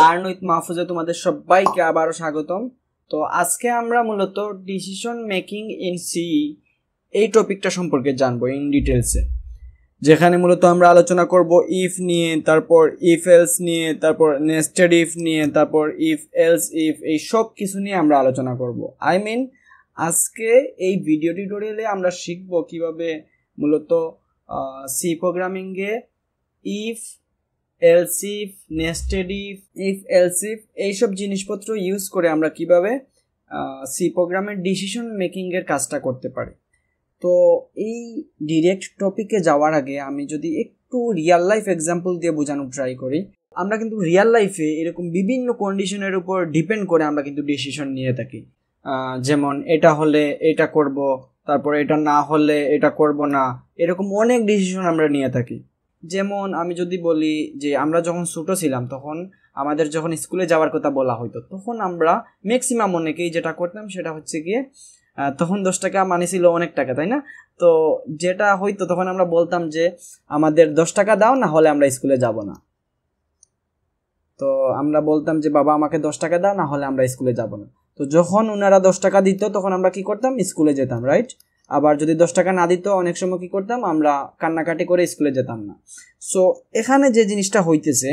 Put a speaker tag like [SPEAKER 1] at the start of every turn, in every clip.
[SPEAKER 1] Learn with মাহফুজে তোমাদের সবাইকে আবারও স্বাগতম। তো আজকে আমরা মূলত ডিসিশন মেকিং ইন সি এই টপিকটা সম্পর্কে জানবো ইন ডিটেলসে, যেখানে মূলত আমরা আলোচনা করব ইফ নিয়ে, তারপর ইফ এলস নিয়ে, তারপর নেস্টেড ইফ নিয়ে, তারপর ইফ এলস ইফ, এই সব কিছু নিয়ে আমরা আলোচনা করব। আজকে এই ভিডিও টিউটোরিয়ালে আমরা শিখব কিভাবে মূলত সি প্রোগ্রামিংয়ে if else if, nested if else if এইসব জিনিসপত্র ইউজ করে আমরা কিভাবে সি প্রোগ্রামের ডিসিশন মেকিংয়ের কাজটা করতে পারি। তো এই ডিরেক্ট টপিকে যাওয়ার আগে আমি যদি একটু রিয়েল লাইফ এক্সাম্পল দিয়ে বোঝানোর ট্রাই করি। আমরা কিন্তু রিয়েল লাইফে এরকম বিভিন্ন কন্ডিশনের উপর ডিপেন্ড করে আমরা কিন্তু ডিসিশন নিয়ে থাকি। যেমন এটা হলে এটা করব, তারপর এটা না হলে এটা করব না, এরকম অনেক ডিসিশন আমরা নিয়ে থাকি। যেমন আমি যদি বলি যে আমরা যখন ছোটো ছিলাম তখন আমাদের যখন স্কুলে যাওয়ার কথা বলা হতো, তখন আমরা ম্যাক্সিমাম অনেকেই যেটা করতাম সেটা হচ্ছে গিয়ে তখন 10 টাকা মানে ছিল অনেক টাকা, তাই না? তো যেটা হয়তো তখন আমরা বলতাম যে আমাদের 10 টাকা দাও, না হলে আমরা স্কুলে যাব না। তো আমরা বলতাম যে বাবা আমাকে 10 টাকা দাও, না হলে আমরা স্কুলে যাব না। তো যখন ওনারা 10 টাকা দিত তখন আমরা কি করতাম, স্কুলে যেতাম, রাইট? আবার যদি 10 টাকা না দিত অনেক সময় কি করতাম, আমরা কান্নাকাটি করে স্কুলে যেতাম না। সো এখানে যে জিনিসটা হইতেছে,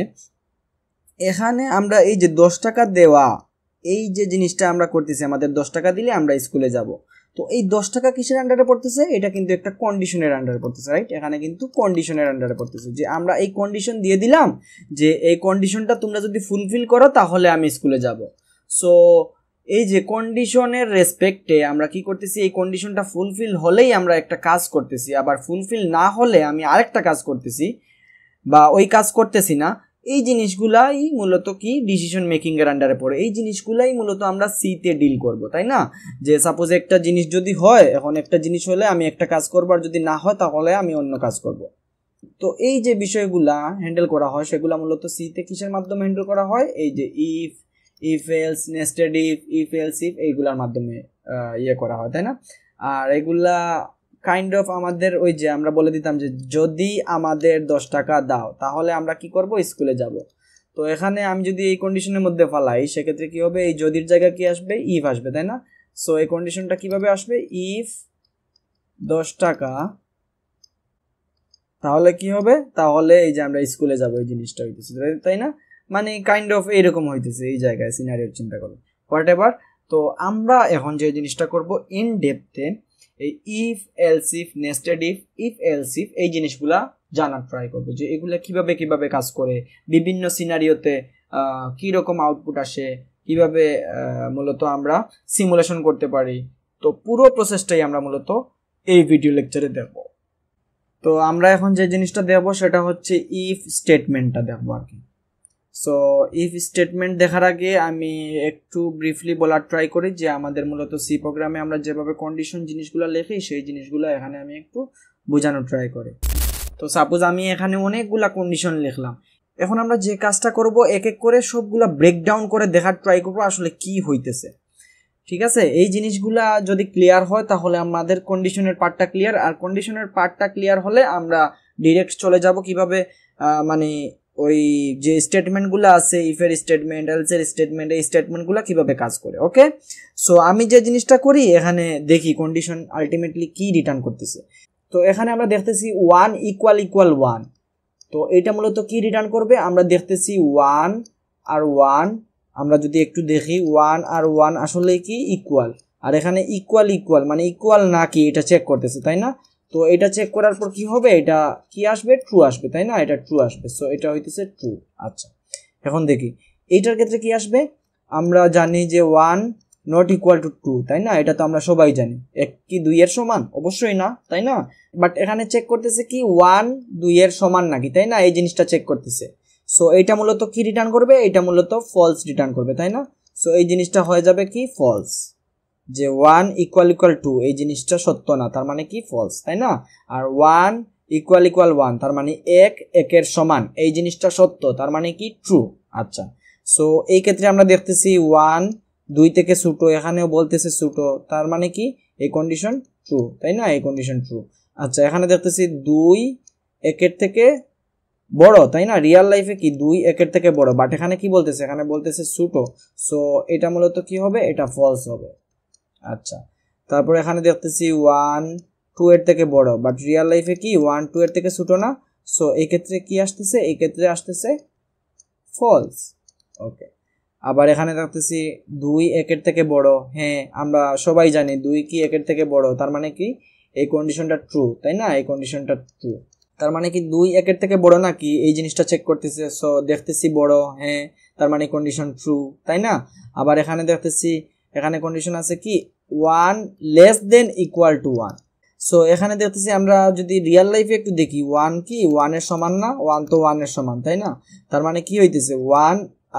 [SPEAKER 1] এখানে আমরা এই যে 10 টাকা দেওয়া, এই যে জিনিসটা আমরা করতেছি, আমাদের 10 টাকা দিলে আমরা স্কুলে যাব। তো এই 10 টাকা কিসের আন্ডারে পড়তেছে? এটা কিন্তু একটা কন্ডিশনের আন্ডারে পড়তেছে, রাইট? এখানে কিন্তু কন্ডিশনের আন্ডারে পড়তেছে যে আমরা এই কন্ডিশন দিয়ে দিলাম যে এই কন্ডিশনটা তোমরা যদি ফুলফিল করো তাহলে আমি স্কুলে যাব। সো এই যে কন্ডিশনের রেসপেক্টে আমরা কি করতেছি, এই কন্ডিশনটা ফুলফিল হলেই আমরা একটা কাজ করতেছি, আবার ফুলফিল না হলে আমি আরেকটা কাজ করতেছি বা ওই কাজ করতেছি না। এই জিনিসগুলাই মূলত কি ডিসিশন মেকিং এর আন্ডারে পড়ে। এই জিনিসগুলাই মূলত আমরা সিতে ডিল করব, তাই না? যে সাপোজ একটা জিনিস যদি হয়, এখন একটা জিনিস হলে আমি একটা কাজ করব, আর যদি না হয় তাহলে আমি অন্য কাজ করব। তো এই যে বিষয়গুলা হ্যান্ডেল করা হয় সেগুলা মূলত সিতে কিসের মাধ্যমে হ্যান্ডেল করা হয়? এই যে if else, nested if else if, এইগুলার মাধ্যমে করা হয়, তাই না? আর এগুলা কাইন্ড অফ আমাদের ওই যে আমরা বলে দিতাম যে যদি আমাদের 10 টাকা দাও তাহলে আমরা কি করব, স্কুলে যাব। তো এখানে আমি যদি এই কন্ডিশনের মধ্যে ফালাই, সেক্ষেত্রে কি হবে, এই যদির জায়গায় কি আসবে, ইফ আসবে, তাই না? সো এই কন্ডিশনটা কিভাবে আসবে, ইফ 10 টাকা, তাহলে কি হবে, তাহলে এই যে আমরা স্কুলে যাব, এই জিনিসটা হইতেছে, তাই না? মানে কাইন্ড অফ এইরকম হইতেছে এই জায়গায় সিনারিওর চিন্তা করো, হোয়াট এভার। তো আমরা এখন যে জিনিসটা করব ইন ডেপথে, এই if else if, nested if else if, এই জিনিসগুলা জানার ট্রাই করবো যে এগুলা কিভাবে কাজ করে, বিভিন্ন সিনারিওতে কীরকম আউটপুট আসে, কিভাবে মূলত আমরা সিমুলেশন করতে পারি। তো পুরো প্রসেসটাই আমরা মূলত এই ভিডিও লেকচারে দেখব। তো আমরা এখন যে জিনিসটা দেখব সেটা হচ্ছে ইফ স্টেটমেন্টটা দেখবো আর কি। সো ইফ স্টেটমেন্ট দেখার আগে আমি একটু ব্রিফলি বলার ট্রাই করি যে আমাদের মূলত সি প্রোগ্রামে আমরা যেভাবে কন্ডিশন জিনিসগুলো লিখি সেই জিনিসগুলো এখানে আমি একটু বোঝানোর ট্রাই করি। তো সাপোজ আমি এখানে অনেকগুলা কন্ডিশন লিখলাম, এখন আমরা যে কাজটা করব এক এক করে সবগুলা ব্রেকডাউন করে দেখার ট্রাই করবো আসলে কি হইতেছে, ঠিক আছে? এই জিনিসগুলা যদি ক্লিয়ার হয় তাহলে আমাদের কন্ডিশনের পার্টটা ক্লিয়ার, আর কন্ডিশনের পার্টটা ক্লিয়ার হলে আমরা ডিরেক্ট চলে যাব কিভাবে মানে ওই যে স্টেটমেন্টগুলো আছে, ইফের স্টেটমেন্ট, এলসের স্টেটমেন্ট, এই স্টেটমেন্টগুলো কিভাবে কাজ করে। ওকে, সো আমি যে জিনিসটা করি এখানে দেখি কন্ডিশন আলটিমেটলি কি রিটার্ন করতেছে। তো এখানে আমরা দেখতেছি 1 = 1। তো এটা মূলত কি রিটার্ন করবে, আমরা দেখতেছি 1 আর 1, আমরা যদি একটু দেখি 1 আর 1 আসলে কি ইকুয়াল, আর এখানে ইকুয়াল মানে ইকুয়াল না কি এটা চেক করতেছে, তাই না? তো এটা চেক করার পর কি হবে, এটা কি আসবে, ট্রু আসবে, তাই না? এটা ট্রু আসবে, সো এটা হইতেছে ট্রু। আচ্ছা, এখন দেখি এইটার ক্ষেত্রে কি আসবে। আমরা জানি যে 1 ≠ 2, তাই না? এটা তো আমরা সবাই জানি। 1 কি 2 এর সমান? অবশ্যই না, তাই না? বাট এখানে চেক করতেছে কি 1 2 এর সমান নাকি, তাই না? এই জিনিসটা চেক করতেছে। সো এটা মূলত কি রিটার্ন করবে, এটা মূলত ফলস রিটার্ন করবে, তাই না? সো এই জিনিসটা হয়ে যাবে কি ফলস, যে 1 = 2 এই জিনিসটা সত্য না, তার মানে কি ফলস, তাই না? আর 1 = 1 তার মানে 1 1 এর সমান, এই জিনিসটা সত্য, তার মানে কি ট্রু। আচ্ছা, সো এই ক্ষেত্রে আমরা দেখতেছি 1 2 থেকে ছোট, এখানেও বলতেছে ছোট, তার মানে কি এই কন্ডিশন ট্রু, তাই না? এই কন্ডিশন ট্রু। আচ্ছা, এখানে দেখতেছি 2 1 এর থেকে বড়, তাই না? রিয়েল লাইফে কি 2 1 এর থেকে বড়, বাট এখানে কি বলতেছে, এখানে বলতেছে ছোট। সো এটা মূলত কি হবে, এটা ফলস হবে। আচ্ছা, তারপর এখানে দেখতেছি 1 2 এর থেকে বড়, বাট রিয়েল লাইফে কি 1 2 এর থেকে ছোট না। সো এই ক্ষেত্রে কি আসতেছে, এই ক্ষেত্রে আসতেছে ফলস। ওকে, আবার এখানে দেখতেছি 2 1 এর থেকে বড়। হ্যাঁ, আমরা সবাই জানি 2 কি 1 এর থেকে বড়, তার মানে কি এই কন্ডিশনটা ট্রু, তাই না? এই কন্ডিশনটা ট্রু, তার মানে কি 2 1 এর থেকে বড় নাকি, এই জিনিসটা চেক করতেছে। সো দেখতেছি বড়, হ্যাঁ, তার মানে কন্ডিশন ট্রু, তাই না? আবার এখানে দেখতেছি, এখানে কন্ডিশন আছে কি 1 less than equal to 1। So এখানে দেখতেছি আমরা যদি রিয়েল লাইফে একটু দেখি, 1 কি 1 এর সমান না, 1 তো 1 এর সমান, তাই না? তার মানে কি হইতেছে 1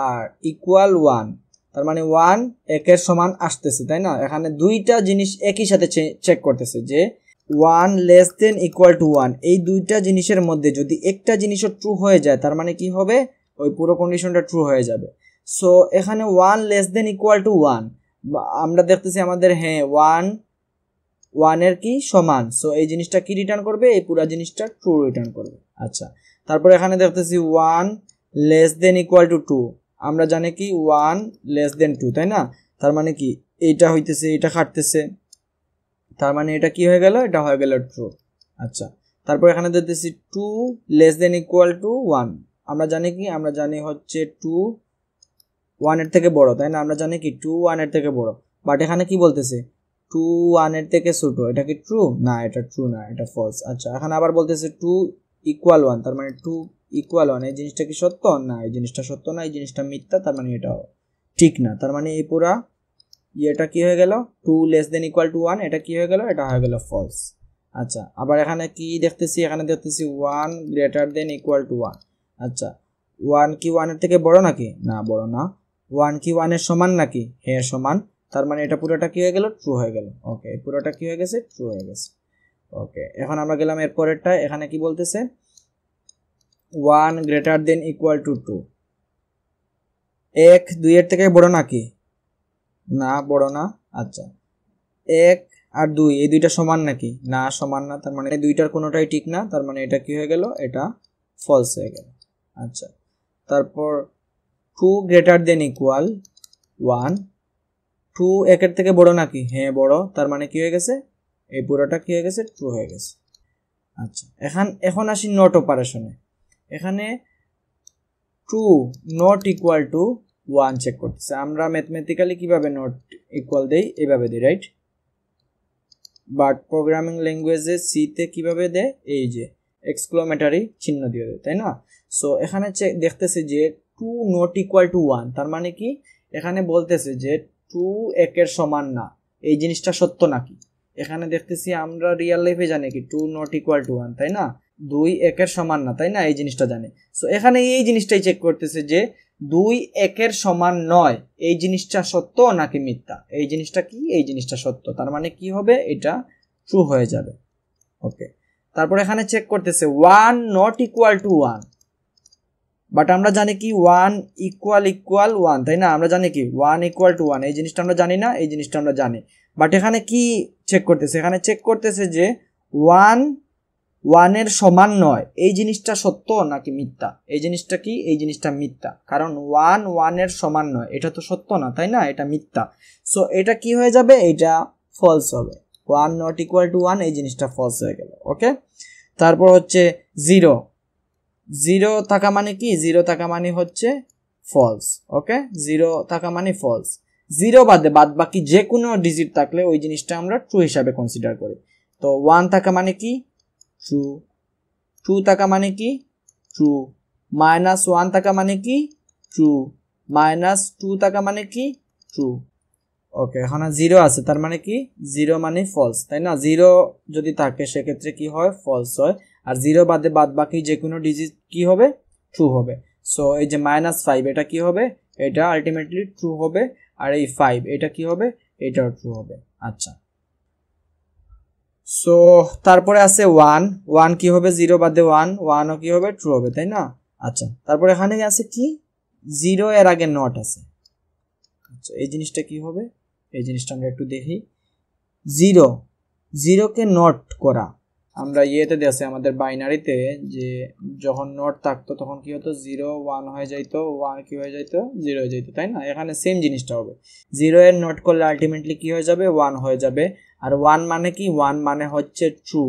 [SPEAKER 1] আর ইকুয়াল 1, তার মানে 1 1 এর সমান আসতেছে, তাই না? এখানে দুইটা জিনিস একই সাথে চেক করতেছে যে 1 লেস দেন ইকুয়াল টু 1, এই দুইটা জিনিসের মধ্যে যদি একটা জিনিসও ট্রু হয়ে যায়, তার মানে কি হবে, ওই পুরো কন্ডিশনটা ট্রু হয়ে যাবে। সো এখানে 1 লেস দেন ইকুয়াল টু 1, আমরা দেখতেছি আমাদের, হ্যাঁ, 1 এর কি সমান। সো এই জিনিসটা কি রিটার্ন করবে, এই পুরো জিনিসটা ট্রু রিটার্ন করবে। আচ্ছা, তারপর এখানে দেখতেছি 1 লেস দেন ইকুয়াল টু 2, আমরা জানি কি 1 লেস দেন 2, তাই না? তার মানে কি এইটা হইতেছে, এটা কাটতেছে, তার মানে এটা কি হয়ে গেল, এটা হয়ে গেল ট্রু। আচ্ছা, তারপর এখানে দেখতেছি 2 লেস দেন ইকুয়াল টু 1, আমরা জানি কি, আমরা জানি হচ্ছে 2 1 এর থেকে বড়, তাই না? আমরা জানি কি 2 1 এর থেকে বড়, বাট এখানে কি বলতেছে 2 1 এর থেকে ছোট, এটা কি ট্রু না? এটা ট্রু না, এটা ফলস। আচ্ছা, এখানে আবার বলতেছে 2 ইকুয়াল 1, তার মানে 2 ইকুয়াল 1, এই জিনিসটা কি সত্য না? এই জিনিসটা সত্য না, এই জিনিসটা মিথ্যা, তার মানে এটা ঠিক না। তার মানে এই পুরা এটা কি হয়ে গেল, 2 লেস দেন ইকুয়াল টু 1, এটা কি হয়ে গেল, এটা হয়ে গেল ফলস। আচ্ছা, আবার এখানে কি দেখতেছি, এখানে দেখতেছি 1 গ্রেটার দেন ইকুয়াল টু 1। আচ্ছা, 1 কি 1 এর থেকে বড় নাকি? না, বড় না। 1 কি 1 এর সমান নাকি? হ্যাঁ, সমান, তার মানে এটা পুরোটা কি হয়ে গেল, ট্রু হয়ে গেল। ওকে, পুরোটা কি হয়ে গেছে, ট্রু হয়ে গেছে। ওকে, এখন আমরা গেলাম এর পরেরটা। এখানে কি বলতেছে 1 গ্রেটার দেন ইকুয়াল টু 2, 1 2 এর থেকে বড় নাকি? না, বড় না। আচ্ছা, 1 আর 2 এই দুইটা সমান নাকি? না, সমান না, তার মানে এই দুইটার কোনোটাই ঠিক না, তার মানে এটা কি হয়ে গেল, এটা ফলস হয়ে গেল। আচ্ছা, তারপর 2 গ্রেটার দেন ইকুয়াল 1, 2 1 এর থেকে বড় নাকি? হ্যাঁ, বড়, তার মানে কি হয়ে গেছে, এই পুরোটা কি হয়ে গেছে, ট্রু হয়ে গেছে। আচ্ছা, এখন আসি নট অপারেশনে। এখানে 2 নট ইকুয়াল টু 1 চেক করতেছে। আমরা ম্যাথমেটিক্যালি কিভাবে নট ইকুয়াল দেই, এইভাবে দিই, রাইট? বাট প্রোগ্রামিং ল্যাঙ্গুয়েজে সিতে কিভাবে দেয়, এই যে এক্সক্লেমেটরি চিহ্ন দিয়ে দেয়, তাই না? সো এখানে দেখতেছে যে 2 নট ইকুয়াল টু 1, তার মানে কি এখানে বলতেছে যে 2 1 এর সমান না, এই জিনিসটা সত্য নাকি? এখানে দেখতেছি আমরা রিয়েল লাইফে জানি কি 2 নট ইকুয়াল টু 1, তাই না? 2 1 এর সমান না, তাই না? এই জিনিসটা জানি। সো এখানে এই জিনিসটাই চেক করতেছে যে 2 1 এর সমান নয়, এই জিনিসটা সত্য নাকি মিথ্যা। এই জিনিসটা কি, এই জিনিসটা সত্য, তার মানে কি হবে, এটা ট্রু হয়ে যাবে। ওকে, তারপর এখানে চেক করতেছে 1 নট ইকুয়াল টু 1, বাট আমরা জানি কি 1 ইকুয়াল 1, তাই না? আমরা জানি কি 1 ইকুয়াল টু 1, এই জিনিসটা আমরা জানি না, এই জিনিসটা আমরা জানি। বাট এখানে কি চেক করতেছে, এখানে চেক করতেছে যে 1 1 এর সমান নয়, এই জিনিসটা সত্য নাকি মিথ্যা। এই জিনিসটা কি, এই জিনিসটা মিথ্যা, কারণ 1 1 এর সমান নয়, এটা তো সত্য না, তাই না? এটা মিথ্যা। সো এটা কি হয়ে যাবে, এটা ফলস হবে। 1 নট ইকুয়াল টু 1, এই জিনিসটা ফলস হয়ে গেল। ওকে, তারপর হচ্ছে 0 0 থাকা মানে কি, 0 থাকা মানে হচ্ছে ফলস। ওকে, 0 থাকা মানে ফলস। 0 বাদে বাদ বাকি যে কোনো ডিজিট থাকলে ওই জিনিসটা আমরা ট্রু হিসাবে কনসিডার করি। তো 1 থাকা মানে কি, ট্রু। 2 থাকা মানে কি, ট্রু। -1 থাকা মানে কি, ট্রু। -2 থাকা মানে কি, ট্রু। ওকে, এখন 0 আছে, তার মানে কি 0 মানে ফলস, তাই না? 0 যদি থাকে সেক্ষেত্রে কি হয়, ফলস হয়। আর 0 বাদে বাদ বাকি যে কোনো ডিজিট কি হবে, ট্রু হবে। সো এই যে -5 এটা কি হবে, এটা আলটিমেটলি ট্রু হবে। আর এই 5 এটা কি হবে, এটাও ট্রু হবে। আচ্ছা, সো তারপরে আছে 1 কি হবে, 0 বাদে 1ও কি হবে, ট্রু হবে, তাই না? আচ্ছা, তারপরে এখানে আছে কি 0 এর আগে নট আছে। আচ্ছা, এই জিনিসটা কি হবে, এই জিনিসটা আমরা একটু দেখি। 0 কে নট করা, আমরা ইয়েতে দেখছি আমাদের বাইনারিতে যে যখন নট থাকতো তখন কি হতো 0 1 হয়ে যাইতো, 1 কি হয়ে যাইতো 0 হয়ে যাইতো, তাই না? এখানে সেম জিনিসটা হবে, 0 এর নট করলে আলটিমেটলি কি হয়ে যাবে 1 হয়ে যাবে। আর 1 মানে কি, 1 মানে হচ্ছে ট্রু,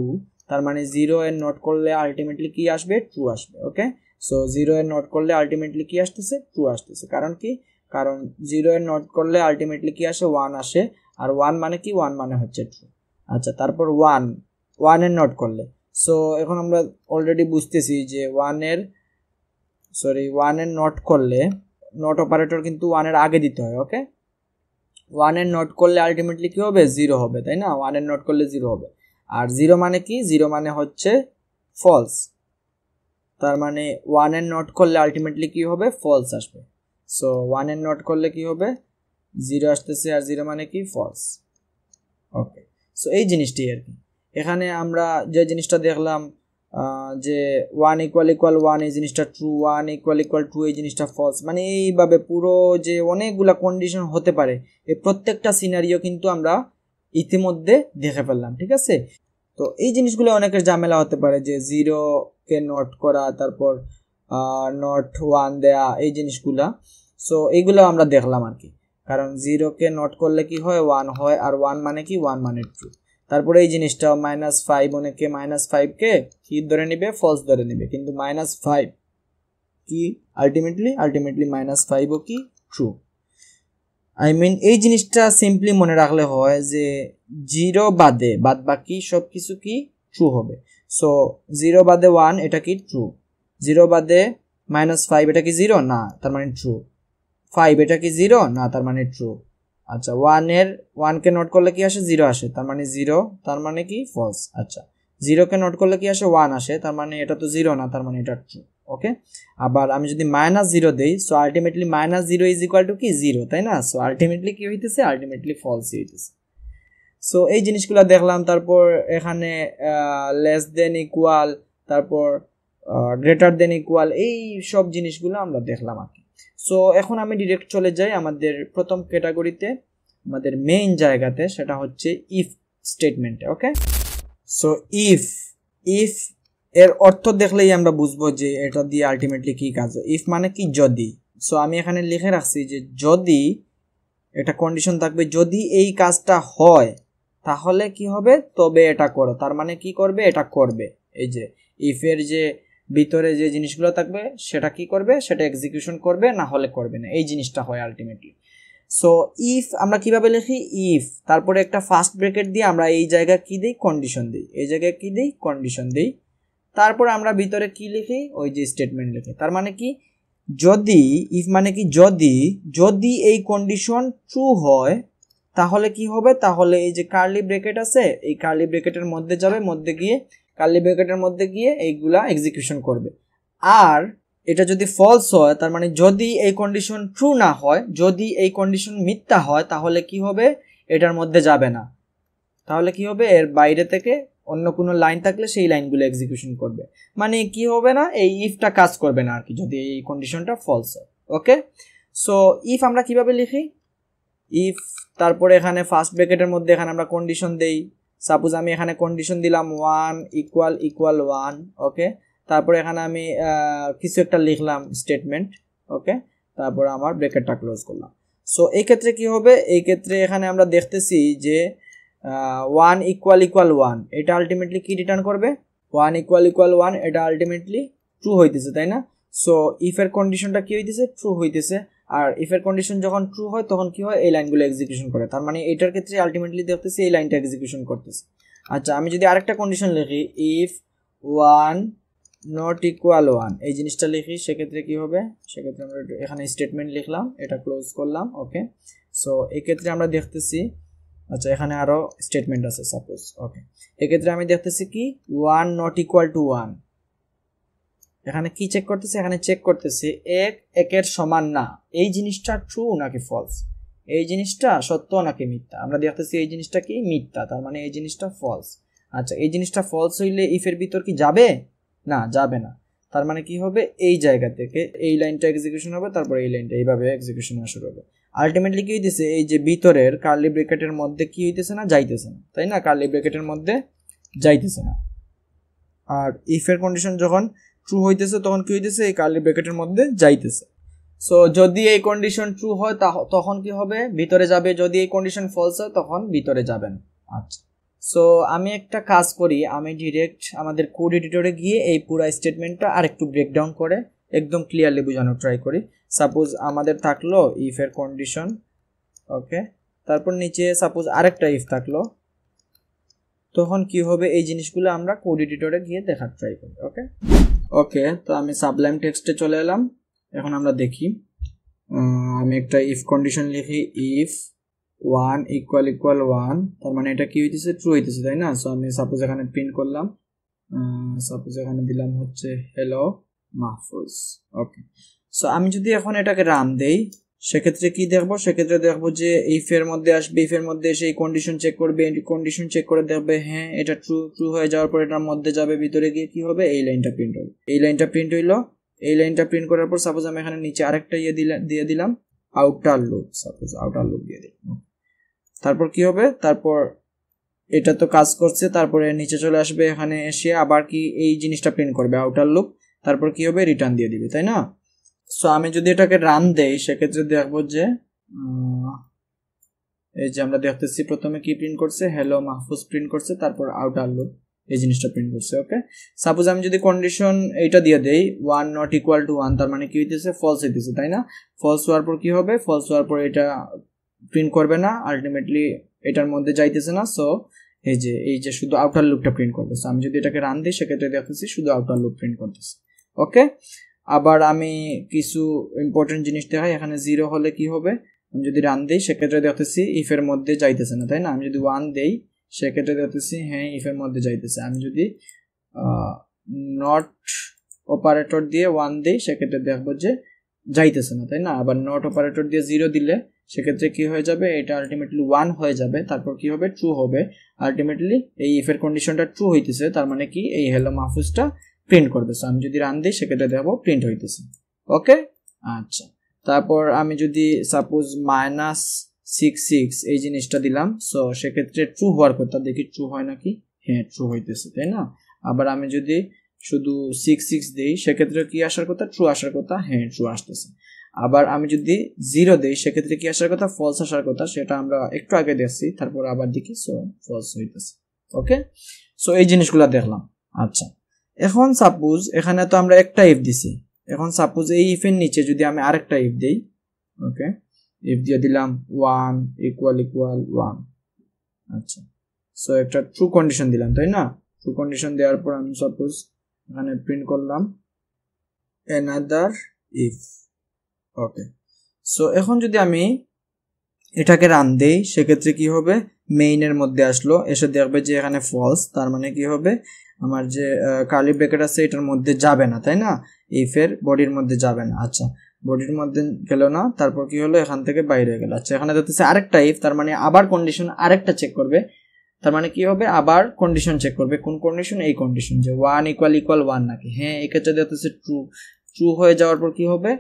[SPEAKER 1] তার মানে 0 এর নট করলে আলটিমেটলি কি আসবে ট্রু আসবে। ওকে, সো 0 এর নট করলে আলটিমেটলি কি আসতেছে ট্রু আসতেছে। কারণ কি, কারণ 0 এর নট করলে আলটিমেটলি কি আসে 1 আসে, আর 1 মানে কি 1 মানে হচ্ছে ট্রু। আচ্ছা, তারপর 1 এর নট করলে, সো এখন আমরা অলরেডি বুঝতেছি যে 1 এর নট করলে নট অপারেটর কিন্তু 1 এর আগে দিতে হয়। ওকে, 1 এর নট করলে আলটিমেটলি কি হবে 0 হবে, তাই না? 1 এর নট করলে 0 হবে। আর 0 মানে কি, 0 মানে হচ্ছে ফলস, তার মানে 1 এর নট করলে আলটিমেটলি কি হবে ফলস আসবে। সো 1 এর নট করলে কি হবে 0 আসতেছে, আর 0 মানে কি ফলস। ওকে, সো এই জিনিসটি আর কি। এখানে আমরা যে জিনিসটা দেখলাম যে 1 = 1 এই জিনিসটা ট্রু, 1 = 2 এই জিনিসটা ফলস, মানে এইভাবে পুরো যে অনেকগুলা কন্ডিশন হতে পারে এই প্রত্যেকটা সিনারিও কিন্তু আমরা ইতিমধ্যে দেখে ফেললাম। ঠিক আছে, তো এই জিনিসগুলো অনেকের ঝামেলা হতে পারে যে 0 কে নট করা, তারপর নট 1 দেয়া, এই জিনিসগুলা। সো এইগুলো আমরা দেখলাম আর কি, কারণ 0 কে নট করলে কি হয় 1 হয়, আর 1 মানে কি 1 মানে ট্রু। তারপরে এই জিনিসটা -5, অনেকে -5 কে কি ধরে নিবে ফলস ধরে নিবে, কিন্তু -5 কি আলটিমেটলি -5 ও কি ট্রু। এই জিনিসটা সিম্পলি মনে রাখলে হয় যে 0 বাদে বাদ বাকি সবকিছু কি ট্রু হবে। সো 0 বাদে 1 এটা কি ট্রু, 0 বাদে -5 এটা কি 0 না, তার মানে ট্রু। 5 এটা কি 0 না, তার মানে ট্রু। আচ্ছা, 1 কে নোট করলে কি আসে 0 আসে, তার মানে 0, তার মানে কি ফলস। আচ্ছা, 0 কে নোট করলে কি আসে 1 আসে, তার মানে এটা তো 0 না, তার মানে এটা ট্রু। ওকে, আবার আমি যদি -0 দেই, সো আলটিমেটলি -0 = কি 0, তাই না? সো আলটিমেটলি কি হইতেছে আলটিমেটলি ফলস হইতেছে। সো এই জিনিসগুলো দেখলাম। তারপর এখানে লেস দেন ইকুয়াল, তারপর গ্রেটার দেন ইকুয়াল, এই সব জিনিসগুলো আমরা দেখলাম আর কি। সো এখন আমি ডিরেক্ট চলে যাই আমাদের প্রথম ক্যাটাগরিতে, আমাদের মেইন জায়গাতে, সেটা হচ্ছে ইফ স্টেটমেন্টে। ওকে, সো ইফ এর অর্থ দেখলেই আমরা বুঝবো যে এটা দিয়ে আলটিমেটলি কি কাজ। ইফ মানে কি যদি। সো আমি এখানে লিখে রাখছি যে যদি একটা কন্ডিশন থাকবে, যদি এই কাজটা হয় তাহলে কি হবে, তবে এটা করো, তার মানে কি করবে, এটা করবে। এই যে ইফের যে ভিতরে যে জিনিসগুলো থাকবে সেটা কি করবে, সেটা এক্সিকিউশন করবে, না হলে করবে না, এই জিনিসটা হয় আলটিমেটলি। সো ইফ আমরা কিভাবে লিখি, ইফ তারপরে একটা ফার্স্ট ব্র্যাকেট দিয়ে আমরা এই জায়গায় কি দেই, কন্ডিশন দেই, এই জায়গায় কি দেই, কন্ডিশন দেই। তারপর আমরা ভিতরে কি লিখি, ওই যে স্টেটমেন্ট লিখি। তার মানে কি, যদি ইফ মানে কি যদি এই কন্ডিশন ট্রু হয় তাহলে কি হবে, তাহলে এই যে কার্লি ব্র্যাকেট আছে এই কার্লি ব্র্যাকেটের মধ্যে যাবে, মধ্যে গিয়ে কার্লি ব্র্যাকেটের মধ্যে গিয়ে এইগুলা এক্সিকিউশন করবে। আর এটা যদি ফলস হয়, তার মানে যদি এই কন্ডিশন ট্রু না হয়, যদি এই কন্ডিশন মিথ্যা হয়, তাহলে কি হবে, এটার মধ্যে যাবে না। তাহলে কি হবে, এর বাইরে থেকে অন্য কোনো লাইন থাকলে সেই লাইনগুলো এক্সিকিউশন করবে, মানে কি হবে না, এই ইফটা কাজ করবে না আর কি, যদি এই কন্ডিশনটা ফলস হয়। ওকে, সো ইফ আমরা কিভাবে লিখি, ইফ তারপরে এখানে ফার্স্ট ব্র্যাকেটের মধ্যে এখানে আমরা কন্ডিশন দেই। সাপোজ আমি এখানে কন্ডিশন দিলাম 1 = 1। ওকে, তারপরে এখানে আমি কিছু একটা লিখলাম স্টেটমেন্ট। ওকে, তারপর আমার ব্র্যাকেটটা ক্লোজ করলাম। সো এই ক্ষেত্রে কি হবে, এই ক্ষেত্রে এখানে আমরা দেখতেছি যে 1 = 1 এটা আলটিমেটলি কি রিটার্ন করবে, 1 = 1 এটা আলটিমেটলি ট্রু হইতেছে, তাই না? সো ইফের কন্ডিশনটা কি হইতেছে, ট্রু হইতেছে। আর ইফের কন্ডিশন যখন ট্রু হয় তখন কি হয়, এই লাইনগুলো এক্সিকিউশন করে, তার মানে এটার ক্ষেত্রে আলটিমেটলি দেখতেছি এই লাইনটা এক্সিকিউশন করতেছে। আচ্ছা, আমি যদি আরেকটা কন্ডিশন লিখি, ইফ 1 = 1 এই জিনিসটা লিখি, সেক্ষেত্রে কি হবে, সেক্ষেত্রে আমরা এখানে স্টেটমেন্ট লিখলাম, এটা ক্লোজ করলাম। ওকে, সো এক্ষেত্রে আমরা দেখতেছি, আচ্ছা এখানে আরো স্টেটমেন্ট আছে সাপোজ। ওকে, এক্ষেত্রে আমি দেখতেছি কি 1 = 1, এখানে কি চেক করতেছে, এখানে চেক করতেছে 1 1-এর সমান না, এই জিনিসটা ট্রু নাকি ফলস, এই জিনিসটা সত্য নাকি মিথ্যা। আমরা দেখতেছি এই জিনিসটা কি মিথ্যা, তার মানে এই জিনিসটা ফলস। আচ্ছা, এই জিনিসটা ফলস হইলে ইফের ভিতর কি যাবে না, যাবে না, তার মানে কি হবে, এই জায়গা থেকে এই লাইনটা এক্সিকিউশন হবে, তারপর এই লাইনটা এইভাবে এক্সিকিউশন শুরু হবে। আলটিমেটলি কি হইতেছে, এই যে ভিতরের কার্লি ব্র্যাকেটের মধ্যে কি হইতেছে না, যাইতেছে না, তাই না? কার্লি ব্র্যাকেটের মধ্যে যাইতেছে না। আর ইফের কন্ডিশন যখন ট্রু হইতেছে তখন কি হইতেছে, এই কার্লি ব্র্যাকেটের মধ্যে যাইতেছে। সো যদি এই কন্ডিশন ট্রু হয় তখন কি হবে, ভিতরে যাবে, যদি এই কন্ডিশন ফলস হয় তখন ভিতরে যাবেন। আচ্ছা, সো আমি একটা কাজ করি, আমি ডিরেক্ট আমাদের কোড এডিটরে গিয়ে এই পুরো স্টেটমেন্টটা আর একটু ব্রেকডাউন করে একদম ক্লিয়ারলি বোঝানোর ট্রাই করি। সাপোজ আমাদের থাকলো ইফের কন্ডিশন, ওকে, তারপর নিচে সাপোজ আরেকটা ইফ থাকলো, তখন কি হবে এই জিনিসগুলো আমরা কোড এডিটরে গিয়ে দেখার ট্রাই করি। ওকে ওকে, তো আমি সাবলাইম টেক্সটে চলে এলাম। এখন আমরা দেখি, আমি একটা ইফ কন্ডিশন লিখি, ইফ 1 = 1, তার মানে এটা কি হইতেছে, ট্রু হইতেছে, তাই না? সো আমি সাপোজ এখানে প্রিন্ট করলাম, সাপোজ এখানে দিলাম হচ্ছে হ্যালো মাহফুজ। ওকে, সো আমি যদি এখন এটাকে রান দেই, সেক্ষেত্রে কি দেখবো, সেক্ষেত্রে দেখবো যে ইফের মধ্যে আসবে, ইফের মধ্যে এসে এই কন্ডিশন চেক করবে, এই কন্ডিশন চেক করে দেখবে হ্যাঁ এটা ট্রু হয়ে যাওয়ার পর এটার মধ্যে যাবে, ভিতরে গিয়ে কি হবে, এই লাইনটা প্রিন্ট হবে। এই লাইনটা প্রিন্ট হইলো, এই লাইনটা প্রিন্ট করার পর সাপোজ আমি এখানে নিচে আরেকটা দিয়ে দিলাম outer loop, suppose outer loop দিয়ে দিলাম। তারপর কি হবে, তারপর এটা তো কাজ করছে, তারপরে নিচে চলে আসবে, এখানে এসে আবার কি এই জিনিসটা প্রিন্ট করবে আউটার লুপ, তারপর কি হবে, রিটার্ন দিয়ে দিবে, তাই না? সো আমি যদি এটাকে রান দেই, সেক্ষেত্রে দেখবো যে এই যে আমরা দেখতেছি প্রথমে কি প্রিন্ট করছে, হ্যালো মাহফুজ প্রিন্ট করছে, তারপর আউটার লুপ এই জিনিসটা প্রিন্ট করছে। ওকে, সাপোজ আমি যদি কন্ডিশন এইটা দিয়ে দেই 1 ≠ 1, তার মানে কি হইতেছে, ফলস হইতেছে, তাই না? ফলস হওয়ার পর কি হবে, ফলস হওয়ার পর এটা প্রিন্ট করবে না, আলটিমেটলি এটার মধ্যে যাইতেছে না। সো এই যে শুধু আউটার লুপটা প্রিন্ট করবে। সো আমি যদি এটাকে রান দিই, সেক্ষেত্রে দেখতেছি শুধু আউটার লুপ প্রিন্ট করতেছে। ওকে, আবার আমি কিছু ইম্পর্টেন্ট জিনিস দেখাই, এখানে 0 হলে কি হবে, আমি যদি রান দিই, সেক্ষেত্রে দেখতেছি ইফের মধ্যে যাইতেছে না, তাই না? আমি যদি 1 দেই, সেক্ষেত্রে দেখতেছি হ্যাঁ ইফের মধ্যে যাইতেছে। আমি যদি নট অপারেটর দিয়ে 1 দেই, সেক্ষেত্রে দেখবো যে যাইতেছে না, তাই না? আবার নট অপারেটর দিয়ে 0 দিলে সেক্ষেত্রে কি হয়ে যাবে, এটা আলটিমেটলি 1 হয়ে যাবে, তারপর কি হবে, ট্রু হবে। আলটিমেটলি এই ইফের কন্ডিশনটা ট্রু হইতেছে, তার মানে কি এই হ্যালো মাহফুজটা প্রিন্ট করবে। সো আমি যদি রান দিই, সেক্ষেত্রে দেখবো প্রিন্ট হইতেছে। ওকে, আচ্ছা, তারপর আমি যদি সাপোজ -66 এই জিনিসটা দিলাম, সো সেক্ষেত্রে ট্রু হওয়ার কথা, দেখি ট্রু হয় নাকি, হ্যাঁ ট্রু হইতেছে, তাই না? আবার আমি যদি শুধু 66 দিই, সেক্ষেত্রে কি আসার কথা, ট্রু আসার কথা, হ্যাঁ ট্রু আসতেছে। আবার আমি যদি 0 দিই, সেক্ষেত্রে কি আসার কথা, ফলস আসার কথা, সেটা আমরা একটু আগে দেখছি, তারপর আবার দেখি, সো ফলস হইতেছে। ওকে, সো এই জিনিসগুলো দেখলাম। আচ্ছা, এখন সাপোজ এখানে তো আমরা একটা ইফ দিছি, এখন সাপোজ এই ইফের নিচে যদি আমি আরেকটা ইফ দেই, ওকে, ইফ দিয়ে দিলাম 1 = 1, আচ্ছা, সো একটা ট্রু কন্ডিশন দিলাম, তাই না? ট্রু কন্ডিশন দেওয়ার পর আমি সাপোজ এখানে প্রিন্ট করলাম অ্যানাদার ইফ। ওকে, সো এখন যদি আমি এটাকে রান দেই, সেক্ষেত্রে কি হবে, মেইনের মধ্যে আসলো, এসে দেখবে যে এখানে ফলস, তার মানে কি হবে, আমার যে কার্লি ব্র্যাকেট আছে এটার মধ্যে যাবে না, তাই না? ইফের বডির মধ্যে যাবে না। আচ্ছা, বডির মধ্যে গেল না, তারপর কি হলো, এখান থেকে বাইরে গেল। আচ্ছা, এখানে দেখতেছে আরেকটা ইফ, তার মানে আবার কন্ডিশন আরেকটা চেক করবে, তার মানে কি হবে, আবার কন্ডিশন চেক করবে। কোন কন্ডিশন, এই কন্ডিশন যে 1 = 1 নাকি, হ্যাঁ এই ক্ষেত্রে দেখতেছে ট্রু হয়ে যাওয়ার পর কি হবে,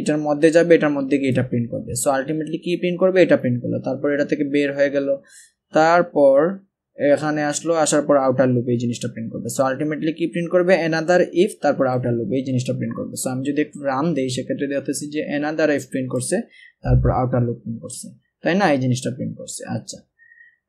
[SPEAKER 1] এটার মধ্যে যাবে, এটার মধ্যে গিয়ে এটা প্রিন্ট করবে। সো আলটিমেটলি কি প্রিন্ট করবে, এটা প্রিন্ট করলো, তারপর এটা থেকে বের হয়ে গেল, তারপর এখানে আসলো, আসার পর আউটার লুপ এই জিনিসটা প্রিন্ট করবে। সো আলটিমেটলি কি প্রিন্ট করবে, অ্যানাদার ইফ, তারপর আউটার লুপ এই জিনিসটা প্রিন্ট করবে। সো আমি যদি একটু রান দেই, সেক্ষেত্রে দেখতেছি যে অ্যানাদার ইফ প্রিন্ট করছে, তারপর আউটার লুপ প্রিন্ট করছে, তাই না? এই জিনিসটা প্রিন্ট করছে। আচ্ছা,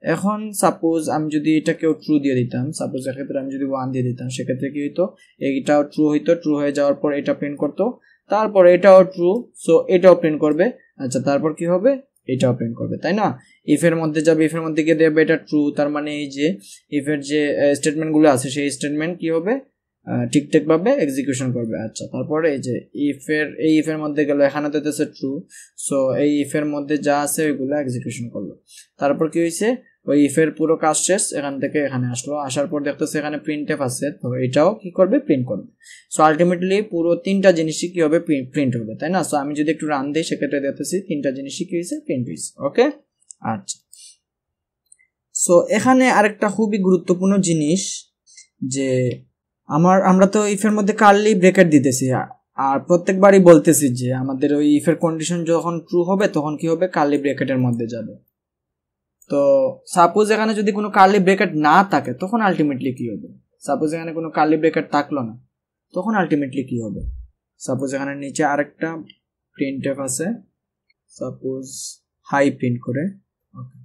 [SPEAKER 1] এখন সাপোজ আমি যদি এটাকেও ট্রু দিয়ে দিতাম, সাপোজ এক্ষেত্রে আমি যদি 1 দিয়ে দিতাম, সেক্ষেত্রে কি হইতো, এইটাও ট্রু হইতো, ট্রু হয়ে যাওয়ার পর এটা প্রিন্ট করতো, তারপর এটাও ট্রু, সো এটাও প্রিন্ট করবে। আচ্ছা, তারপর কি হবে, এটাও প্রিন্ট করবে, তাই না? ইফের মধ্যে যাবে, ইফের মধ্যে গিয়ে দেবে এটা ট্রু, তার মানে এই যে ইফের যে স্টেটমেন্টগুলো আছে, সেই স্টেটমেন্ট কি হবে, ঠিকঠাক ভাবে এক্সিকিউশন করবে। আচ্ছা, তারপরে এই যে ইফের মধ্যে গেল, এখানে তো আছে ট্রু, সো এই ইফের মধ্যে যা আছে ওইগুলো এক্সিকিউশন করলো। তারপর কি হয়েছে, ওই ইফের পুরো কাজ শেষ, এখান থেকে এখানে আসলো, আসার পর দেখতেছে এখানে প্রিন্টএফ আছে, তো এটাও কি করবে, প্রিন্ট করবে। সো আলটিমেটলি পুরো তিনটা জিনিসই কি হবে, প্রিন্ট হবে, তাই না? সো আমি যদি একটু রান দিই, সেক্ষেত্রে দেখতেছি তিনটা জিনিসই কি হয়েছে, প্রিন্ট হয়েছে। ওকে, আচ্ছা, সো এখানে আরেকটা খুবই গুরুত্বপূর্ণ জিনিস, যে আমরা তো ইফের মধ্যে কার্লি ব্র্যাকেট দিতেছি, আর প্রত্যেকবারই বলতেছি যে আমাদের ওই ইফের কন্ডিশন যখন ট্রু হবে, তখন কি হবে, কার্লি ব্র্যাকেটের মধ্যে যাবে। তো সাপোজ এখানে যদি কোনো কার্লি ব্র্যাকেট না থাকে, তখন আলটিমেটলি কি হবে, সাপোজ এখানে কোনো কার্লি ব্রেকেট থাকলো না, তখন আলটিমেটলি কি হবে? সাপোজ এখানে নিচে আরেকটা প্রিন্টএফ আছে, সাপোজ হাই প্রিন্ট করে। ওকে,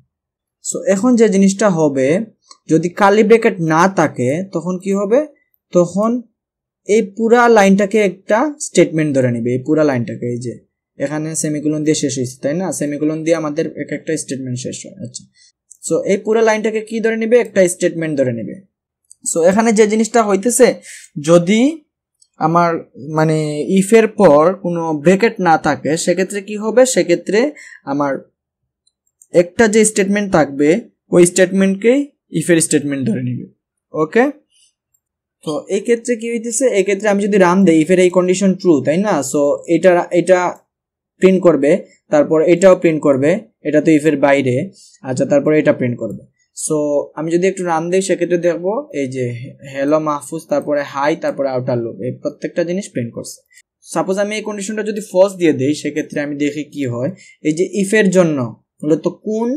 [SPEAKER 1] সো এখন যে জিনিসটা হবে, যদি কার্লি ব্রেকেট না থাকে তখন কি হবে? তখন এই পুরা লাইনটাকে একটা স্টেটমেন্ট ধরে নেবে, এই পুরা লাইনটাকে। এই যে এখানে সেমিকোলন দিয়ে শেষ হয়েছে, তাই না? সেমিকোলন দিয়ে আমাদের এক একটা স্টেটমেন্ট শেষ হয়। আচ্ছা, সো এই পুরো লাইনটাকে কি ধরে নেবে? একটা স্টেটমেন্ট ধরে নেবে। সো এখানে যে জিনিসটা হইতেছে, যদি আমার মানে ইফের পর কোনো ব্রেকেট না থাকে সেক্ষেত্রে কি হবে? সেক্ষেত্রে আমার একটা যে স্টেটমেন্ট থাকবে ওই স্টেটমেন্টকেই ইফের স্টেটমেন্ট ধরে নেবে। ওকে, তো এই ক্ষেত্রে কি হইতেছে? এই ক্ষেত্রে আমি যদি রান দেই ইফের এই কন্ডিশন ট্রু, তাই না? সো এটা প্রিন্ট করবে, তারপর এটাও প্রিন্ট করবে, এটা তো ইফের বাইরে। আচ্ছা, তারপর এটা প্রিন্ট করবে। সো আমি যদি একটু রান দিই সেক্ষেত্রে দেখবো এই যে হ্যালো মাহফুজ, তারপরে হাই, তারপরে আউটার লুপ, এই প্রত্যেকটা জিনিস প্রিন্ট করছে। সাপোজ আমি এই কন্ডিশনটা যদি ফলস দিয়ে দেই সেক্ষেত্রে আমি দেখি কি হয়। এই যে ইফের জন্য মূলত কোন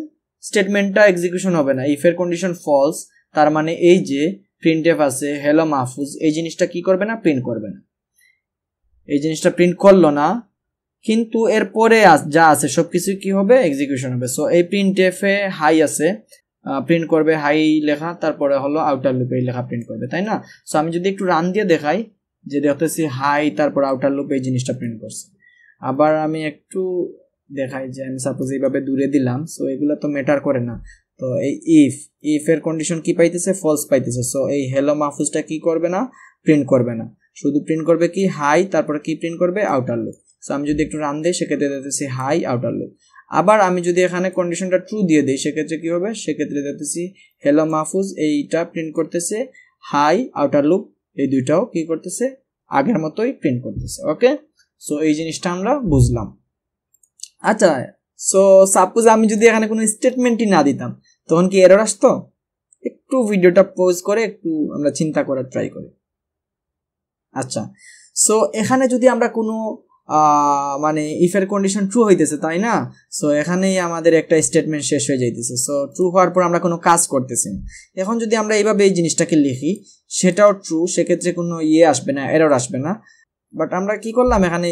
[SPEAKER 1] স্টেটমেন্টটা এক্সিকিউশন হবে না, ইফের কন্ডিশন ফলস, তার মানে এই যে প্রিন্টএফ আছে হ্যালো মাহফুজ, এই জিনিসটা কি করবে না? প্রিন্ট করবে না। এই জিনিসটা প্রিন্ট করলো না, কিন্তু এরপরে যা আছে সবকিছু কি হবে? এক্সিকিউশন হবে। সো এই প্রিন্টএফে হাই আছে, প্রিন্ট করবে হাই লেখা, তারপরে হলো আউটার লুপে লেখা প্রিন্ট করবে, তাই না? সো আমি যদি একটু রান দিয়ে দেখাই, যে দেখতেছি হাই তারপর আউটার লুপে এই জিনিসটা প্রিন্ট করছে। আবার আমি একটু দেখাই যে আমি সাপোজ এইভাবে দূরে দিলাম, সো এগুলো তো ম্যাটার করে না। তো এই ইফের কন্ডিশন কি পাইতেছে? ফলস পাইতেছে। সো এই হ্যালো মাহফুজটা কি করবে না? প্রিন্ট করবে না, শুধু প্রিন্ট করবে কি? হাই, তারপরে কি প্রিন্ট করবে? Outer loop. সো আমি যদি একটু রান দিই সেক্ষেত্রে দেখতেছি হাই আউটার লুপ। আবার আমি যদি এখানে কন্ডিশনটা ট্রু দিয়ে দিই সেক্ষেত্রে কি হবে? সেক্ষেত্রে দেখতেছি হ্যালো মাহফুজ এইটা প্রিন্ট করতেছে, হাই আউটার লুপ এই দুইটাও কি করতেছে? আগের মতোই প্রিন্ট করতেছে। ওকে, সো এই জিনিসটা আমরা বুঝলাম। আচ্ছা, সো সাপোজ আমি যদি এখানে কোনো স্টেটমেন্টই না দিতাম তখন কি এরর আসতো? একটু ভিডিওটা পজ করে একটু আমরা চিন্তা করার ট্রাই করি। আচ্ছা, সো এখানে যদি আমরা কোনো মানে ইফের কন্ডিশন ট্রু হইতেছে, তাই না? সো এখানেই আমাদের একটা স্টেটমেন্ট শেষ হয়ে যাইতেছে। সো ট্রু হওয়ার পর আমরা কোনো কাজ করতেছি না। এখন যদি আমরা এইভাবে এই জিনিসটাকে লিখি, সেটাও ট্রু, সেক্ষেত্রে কোনো আসবে না, এরর আসবে না। বাট আমরা কি করলাম? এখানে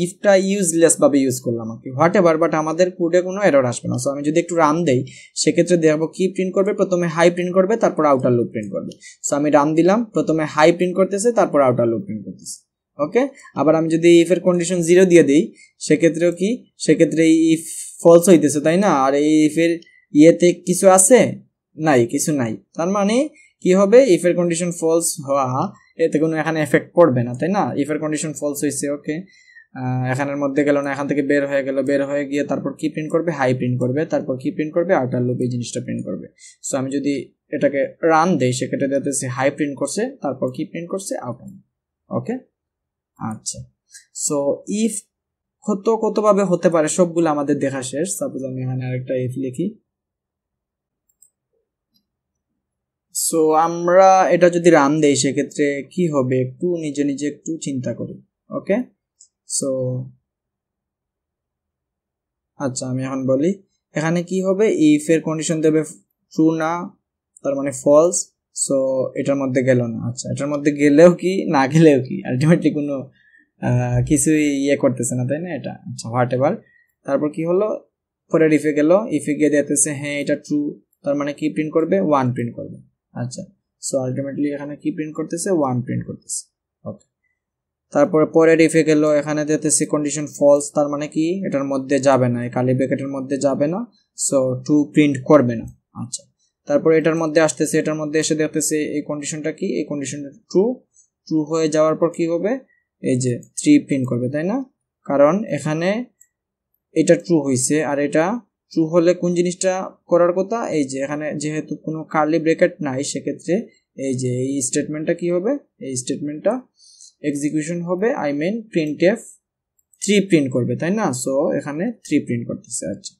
[SPEAKER 1] ইফটা ইউজলেস ভাবে ইউজ করলাম আর কি, হোয়াট এভার, বাট আমাদের কোডে কোনো এরর আসবে না। সো আমি যদি একটু রান দেই সেক্ষেত্রে দেখবো কি প্রিন্ট করবে? প্রথমে হাই প্রিন্ট করবে, তারপর আউটার লুপ প্রিন্ট করবে। সো আমি রান দিলাম, প্রথমে হাই প্রিন্ট করতেছে, তারপর আউটার লুপ প্রিন্ট করতেছে। ওকে, আবার আমি যদি ইফের কন্ডিশন 0 দিয়ে দিই সেক্ষেত্রেও কি? সেক্ষেত্রে ইফ ফলস হইতেছে, তাই না? আর এই ইফের ইয়েতে কিছু আছে? নাই, কিছু নাই। তার মানে কি হবে? ইফের কন্ডিশন ফলস হওয়া, এতে কোনো এখানে এফেক্ট পড়বে না, তাই না? ইফের কন্ডিশন ফলস হয়েছে, ওকে, এখানের মধ্যে গেল না, এখান থেকে বের হয়ে গেল, বের হয়ে গিয়ে তারপর কি প্রিন্ট করবে? হাই প্রিন্ট করবে, তারপর কি প্রিন্ট করবে? আউটার লুপ এই জিনিসটা প্রিন্ট করবে। সো আমি যদি এটাকে রান দেই সেক্ষেত্রে দেখতেছি হাই প্রিন্ট করছে, তারপর কি প্রিন্ট করছে? Outer loop. ওকে, আচ্ছা, সো ইফ কতভাবে হতে পারে সবগুলো আমাদের দেখা শেষ। সাপোজ আমি এখানে আরেকটা ইফ লিখি। সো আমরা এটা যদি রান দেই সেক্ষেত্রে কি হবে? একটু নিজে নিজে একটু চিন্তা করি। ওকে, সো আচ্ছা আমি এখন বলি এখানে কি হবে? ইফ এর কন্ডিশন দেবে ট্রু না, তার মানে ফলস। সো এটার মধ্যে গেল না। আচ্ছা, এটার মধ্যে গেলেও কি, না গেলেও কি, আলটিমেটলি কোনো কিছুই করতেছে না, তাই না? এটা আচ্ছা, হোয়াট এভার। তারপর কি হলো? পরের ইফে গেল, ইফে গিয়ে দেখতেছে হ্যাঁ এটা ট্রু, তার মানে কি প্রিন্ট করবে? 1 প্রিন্ট করবে। আচ্ছা, সো আলটিমেটলি এখানে কি প্রিন্ট করতেছে? 1 প্রিন্ট করতেছে। ওকে, তারপরে পরের ইফে গেল, এখানে দেখতেছি কন্ডিশন ফলস, তার মানে কি এটার মধ্যে যাবে না, এই কালি ব্র্যাকেটের মধ্যে যাবে না, সো 2 প্রিন্ট করবে না। আচ্ছা, তারপরে এটার মধ্যে আসতেছে, এটার মধ্যে এসে দেখতেছে এই কন্ডিশনটা কি? এই কন্ডিশনটা ট্রু হয়ে যাওয়ার পর কি হবে? এই যে 3 প্রিন্ট করবে, তাই না? কারণ এখানে এটা ট্রু হয়েছে, আর এটা ট্রু হলে কোন জিনিসটা করার কথা? এই যে এখানে যেহেতু কোনো কার্লি ব্র্যাকেট নাই সেক্ষেত্রে এই যে এই স্টেটমেন্টটা কি হবে? এই স্টেটমেন্টটা এক্সিকিউশন হবে, আই মিন প্রিন্টএফ 3 প্রিন্ট করবে, তাই না? সো এখানে 3 প্রিন্ট করতেছে। আচ্ছা,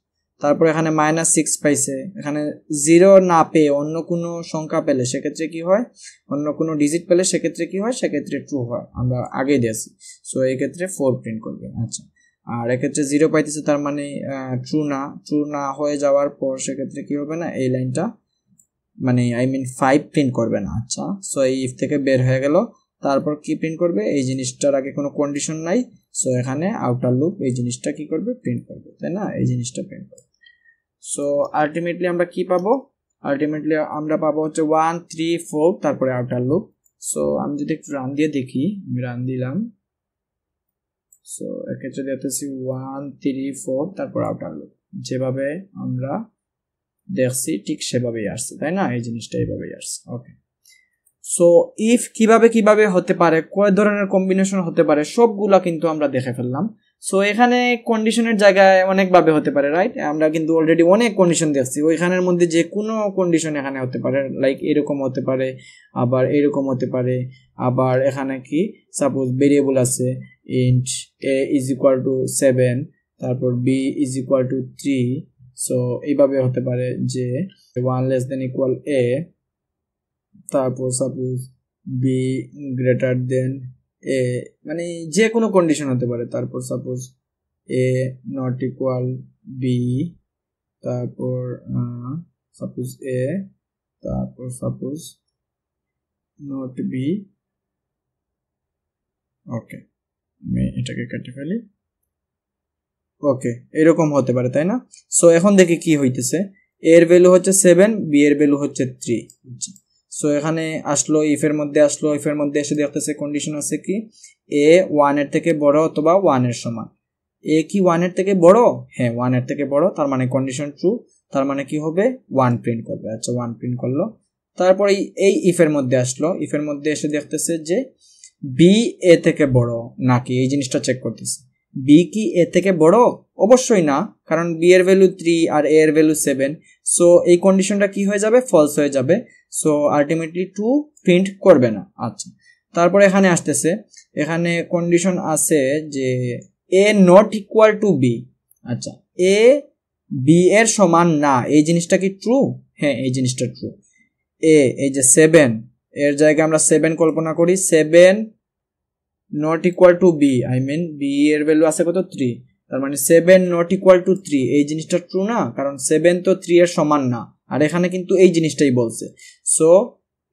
[SPEAKER 1] তারপর এখানে -6 পাইছে, এখানে 0 না পেয়ে অন্য কোনো সংখ্যা পেলে সেক্ষেত্রে কি হয়? অন্য কোনো ডিজিট পেলে সেক্ষেত্রে কি হয়? সেক্ষেত্রে ট্রু হয়, আমরা আগে দিয়েছি। সো এই ক্ষেত্রে 4 প্রিন্ট করবে। আচ্ছা, আর এক্ষেত্রে 0 পাইতেছে, তার মানে ট্রু না হয়ে যাওয়ার পর সেক্ষেত্রে কি হবে না? এই লাইনটা মানে আই মিন 5 প্রিন্ট করবে না। আচ্ছা, সো এই ইফ থেকে বের হয়ে গেল। তারপর কি প্রিন্ট করবে, এই জিনিসটার আগে কোনো কন্ডিশন নাই, সো এখানে আউটার লুপ এই জিনিসটা কি করবে, প্রিন্ট করবে, তাই না, এই জিনিসটা প্রিন্ট করবে। সো আলটিমেটলি আমরা কি পাবো, আলটিমেটলি আমরা পাবো হচ্ছে 1 3 4 তারপরে আউটার লুপ। সো আমি যদি একটু রান দিয়ে দেখি, আমি রান দিলাম, সো এক্ষেত্রে দেখতেছি 1 3 4 তারপর আউটার লুপ, যেভাবে আমরা দেখছি ঠিক সেভাবেই আসছে, তাই না, এই জিনিসটা এইভাবেই আসছে। ওকে, সো ইফ কিভাবে কিভাবে হতে পারে, কয় ধরনের কম্বিনেশন হতে পারে, সবগুলা কিন্তু আমরা দেখে ফেললাম। সো এখানে কন্ডিশনের জায়গায় অনেকভাবে হতে পারে, রাইট, আমরা কিন্তু অলরেডি অনেক কন্ডিশন দেখছি, ওইখানের মধ্যে যে কোনো কন্ডিশন এখানে হতে পারে, লাইক এরকম হতে পারে, আবার এরকম হতে পারে, আবার এখানে কি সাপোজ ভেরিয়েবল আছে int a is equal to 7, তারপর b is equal to 3, so এইভাবে হতে পারে যে 1 লেস দেন ইকুয়াল a, তারপর suppose b greater than a, মানে যে কোনো কন্ডিশন হতে পারে, তারপর suppose a not equal b, তারপর সাপোজ a, তারপর সাপোজ নট b। ওকে, আমি এটাকে কেটে ফেলি। ওকে, এরকম হতে পারে, তাই না। সো এখন দেখি কি হইতেছে, a এর ভ্যালু হচ্ছে 7, b এর ভ্যালু হচ্ছে 3। সো এখানে আসলো, ইফের মধ্যে আসলো, ইফের মধ্যে এসে দেখতেছে কন্ডিশন আছে কি a 1 এর থেকে বড় অথবা 1 এর সমান। a কি 1 এর থেকে বড়, হ্যাঁ 1 এর থেকে বড়, তার মানে কন্ডিশন ট্রু, তার মানে কি হবে 1 প্রিন্ট করবে। আচ্ছা, 1 প্রিন্ট করলো। তারপরে এই ইফের মধ্যে আসলো, ইফের মধ্যে এসে দেখতেছে যে b a থেকে বড় নাকি, এই জিনিসটা চেক করতেছে। b কি a থেকে বড়, অবশ্যই না, কারণ b এর ভ্যালু 3 আর a এর ভ্যালু 7, সো এই কন্ডিশনটা কি হয়ে যাবে, ফলস হয়ে যাবে, সো আলটিমেটলি 2 প্রিন্ট করবে না। আচ্ছা, তারপরে এখানে আসতেছে, এখানে কন্ডিশন আছে যে a not equal to b। আচ্ছা, a b এর সমান না, এই জিনিসটা কি ট্রু, হ্যাঁ এই জিনিসটা ট্রু। এই যে 7 এর জায়গায় আমরা 7 কল্পনা করি, 7 not equal to b, I mean b এর ভ্যালু আছে কত, 3, তার মানে 7 নট ইকুয়াল টু 3, এই জিনিসটা ট্রু না, কারণ 7 তো 3 এর সমান না, আর এখানে কিন্তু এই জিনিসটাই বলছে। সো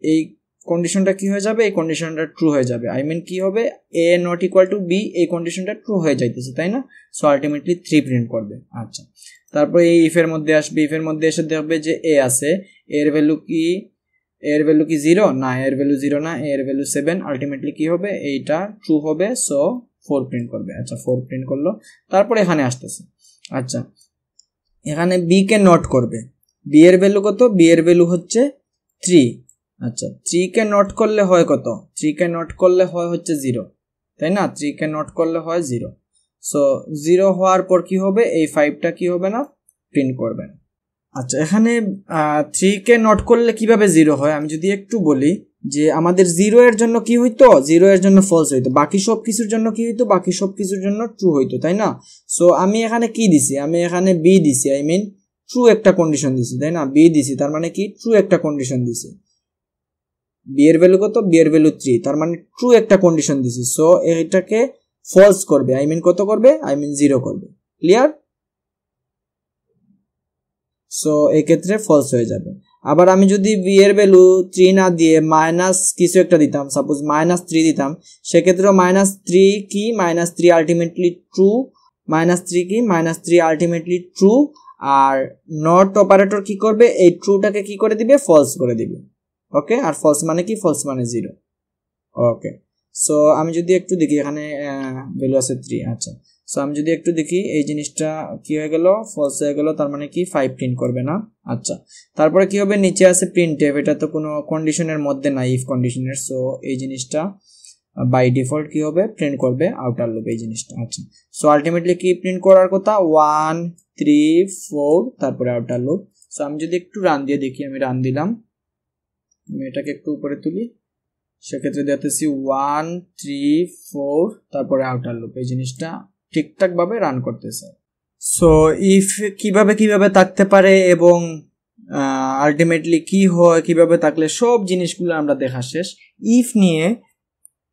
[SPEAKER 1] এই কন্ডিশনটা কি হয়ে যাবে, এই কন্ডিশনটা ট্রু হয়ে যাবে, আই মিন কি হবে, a not equal to b, এই কন্ডিশনটা ট্রু হয়ে যাইতেছে, তাই না। সো আলটিমেটলি 3 প্রিন্ট করবে। আচ্ছা, তারপরে এই ইফের মধ্যে আসবে, ইফের মধ্যে এসে দেখবে যে a আছে, এর ভ্যালু কি, এর ভ্যালু কি 0 না, এর ভ্যালু 0 না, এর ভ্যালু 7, আলটিমেটলি কি হবে, এইটা ট্রু হবে, সো 4 প্রিন্ট করবে। আচ্ছা, 4 প্রিন্ট করলো। তারপরে এখানে আসতেছে, আচ্ছা এখানে b কে নট করবে, b এর ভ্যালু কত, b এর ভ্যালু হচ্ছে 3। আচ্ছা, 3 কে নট করলে হয় কত, 3 কে নট করলে হয় হচ্ছে 0, তাই না, 3 কে নট করলে হয় 0, সো 0 হওয়ার পর কি হবে, এই 5টা কি হবে না, প্রিন্ট করবে না। আচ্ছা, এখানে 3 কে নট করলে কিভাবে 0 হয়, আমি যদি একটু বলি যে আমাদের 0 এর জন্য কি হইতো, 0 এর জন্য ফলস হইতো, বাকি সব কিছুর জন্য কি হইতো, বাকি সব কিছুর জন্য ট্রু হইতো, তাই না। সো আমি এখানে কি দিছি, আমি এখানে b দিছি, আই মিন ট্রু একটা কন্ডিশন দিছি, তাই না, b দিছি, তার মানে কি ট্রু একটা কন্ডিশন দিছি, b এর ভ্যালু কত, b এর ভ্যালু 3, তার মানে ট্রু একটা কন্ডিশন দিছি, সো এটাকে ফলস করবে, আই মিন কত করবে, আই মিন 0 করবে। ক্লিয়ার। সো এই ক্ষেত্রে ফলস হয়ে যাবে। আবার আমি যদি b এর ভ্যালু 3 না দিয়ে মাইনাস কিছু একটা দিতাম, সাপোজ -3 দিতাম, সেক্ষেত্রেও -3 কি, -3 আলটিমেটলি ট্রু, -3 কি, -3 ultimately true, are not operator কি করবে, এই ট্রুটাকে কি করে দিবে, ফলস করে দিবে। ওকে, আর ফলস মানে কি, ফলস মানে 0। ওকে, সো আমি যদি একটু দেখি, এখানে ভ্যালু আছে 3। আচ্ছা, সো আমি যদি একটু দেখি, এই জিনিসটা কি হয়ে গেল, ফলস হয়ে গেল, তার মানে কি 5 প্রিন্ট করবে না। আচ্ছা, তারপরে কি হবে, নিচে আছে প্রিন্টএফ, এটা তো কোনো কন্ডিশনের মধ্যে নাই, ইফ কন্ডিশনের, সো এই জিনিসটা বাই ডিফল্ট কি হবে, প্রিন্ট করবে আউটার লুপ, এই জিনিসটা। আচ্ছা, সো আলটিমেটলি কি প্রিন্ট করার কথা, 1 3 4 তারপরে আউটার লুপ। সো আমি যদি একটু রান দিয়ে দেখি, আমি রান দিলাম, আমি এটাকে একটু উপরে তুলি, সেক্ষেত্রে দেখতেছি 1 3 4 তারপরে আউটার লুপ, এই জিনিসটা ঠিকঠাক ভাবে রান করতেছে। সো ইফ কিভাবে কিভাবে থাকতে পারে এবং আলটিমেটলি কি হয়, কিভাবে থাকলে, সব জিনিসগুলো আমরা দেখা শেষ। ইফ নিয়ে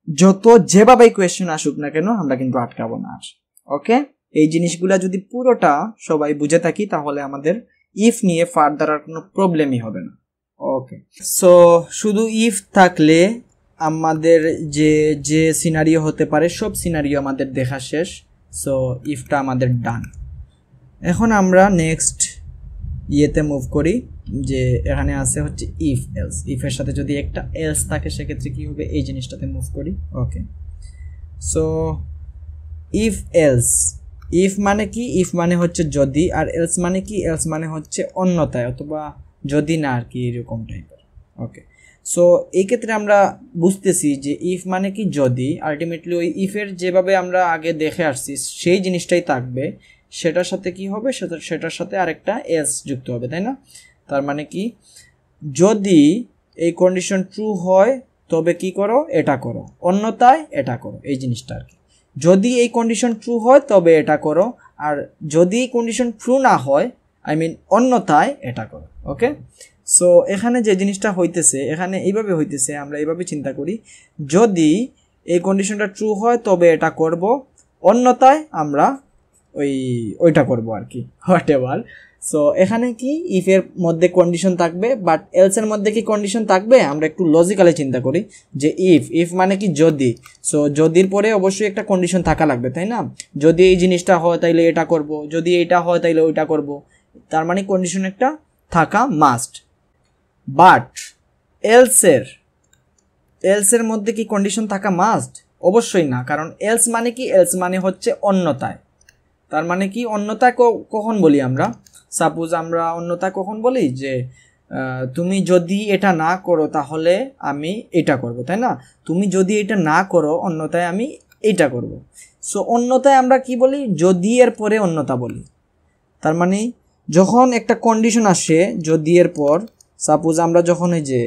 [SPEAKER 1] যত যেভাবে কোয়েশ্চেন আসুক না কেন, আমরা কিন্তু আটকাবো না। ওকে, এই জিনিসগুলা যদি পুরোটা সবাই বুঝে থাকি, তাহলে আমাদের ইফ নিয়ে ফার্দার আর কোনো প্রবলেমই হবে না। ওকে, সো শুধু ইফ থাকলে আমাদের যে যে সিনারিও হতে পারে সব সিনারিও আমাদের দেখা শেষ। সো ইফটা আমাদের ডান। এখন আমরা নেক্সট ইয়েতে মুভ করি, যে এখানে আছে হচ্ছে ইফ এলস। ইফের সাথে যদি একটা এলস থাকে সেক্ষেত্রে কি হবে, এই জিনিসটাতে মুভ করি। ওকে, সো ইফ এলস, ইফ মানে কি, ইফ মানে হচ্ছে যদি, আর এলস মানে কি, এলস মানে হচ্ছে অন্যথায় অথবা যদি না আর কি, এরকম টাইপের। ওকে, সো এই ক্ষেত্রে আমরা বুঝতেছি যে ইফ মানে কি যদি, আলটিমেটলি ওই ইফের যেভাবে আমরা আগে দেখে আসছি সেই জিনিসটাই থাকবে, সেটার সাথে কি হবে, সেটার সাথে আরেকটা এলস যুক্ত হবে, তাই না? তার মানে কি, যদি এই কন্ডিশন ট্রু হয় তবে কি করো, এটা করো, অন্যথায় এটা করো, এই জিনিসটা আর কি। যদি এই কন্ডিশন ট্রু হয় তবে এটা করো, আর যদি এই কন্ডিশন ট্রু না হয়, আই মিন অন্যথায় এটা করো। ওকে, সো এখানে যে জিনিসটা হইতেছে, এখানে এইভাবে হইতেছে, আমরা এইভাবে চিন্তা করি, যদি এই কন্ডিশনটা ট্রু হয় তবে এটা করব, অন্যথায় আমরা ওইটা করব আর কি, হোয়াট এভার। সো এখানে কি ইফের মধ্যে কন্ডিশন থাকবে, বাট এলসের মধ্যে কি কন্ডিশন থাকবে, আমরা একটু লজিক্যালি চিন্তা করি যে ইফ মানে কি যদি, সো যদির পরে অবশ্যই একটা কন্ডিশন থাকা লাগবে, তাই না? যদি এই জিনিসটা হয় তাইলে এটা করব, যদি এটা হয় তাইলে ওইটা করব, তার মানে কন্ডিশন একটা থাকা মাস্ট। বাট এলসের মধ্যে কি কন্ডিশন থাকা মাস্ট? অবশ্যই না, কারণ এলস মানে কি, এলস মানে হচ্ছে অন্যথায়। তার মানে কি, অন্যথায় কখন বলি আমরা, সাপোজ আমরা অন্যথায় কখন বলি যে তুমি যদি এটা না করো তাহলে আমি এটা করব, তাই না? তুমি যদি এটা না করো অন্যথায় আমি এটা করব। সো অন্যথায় আমরা কি বলি, যদি এর পরে অন্যথা বলি। তার মানে যখন একটা কন্ডিশন আসে যদি এর পর, সাপোজ আমরা যখন এই যে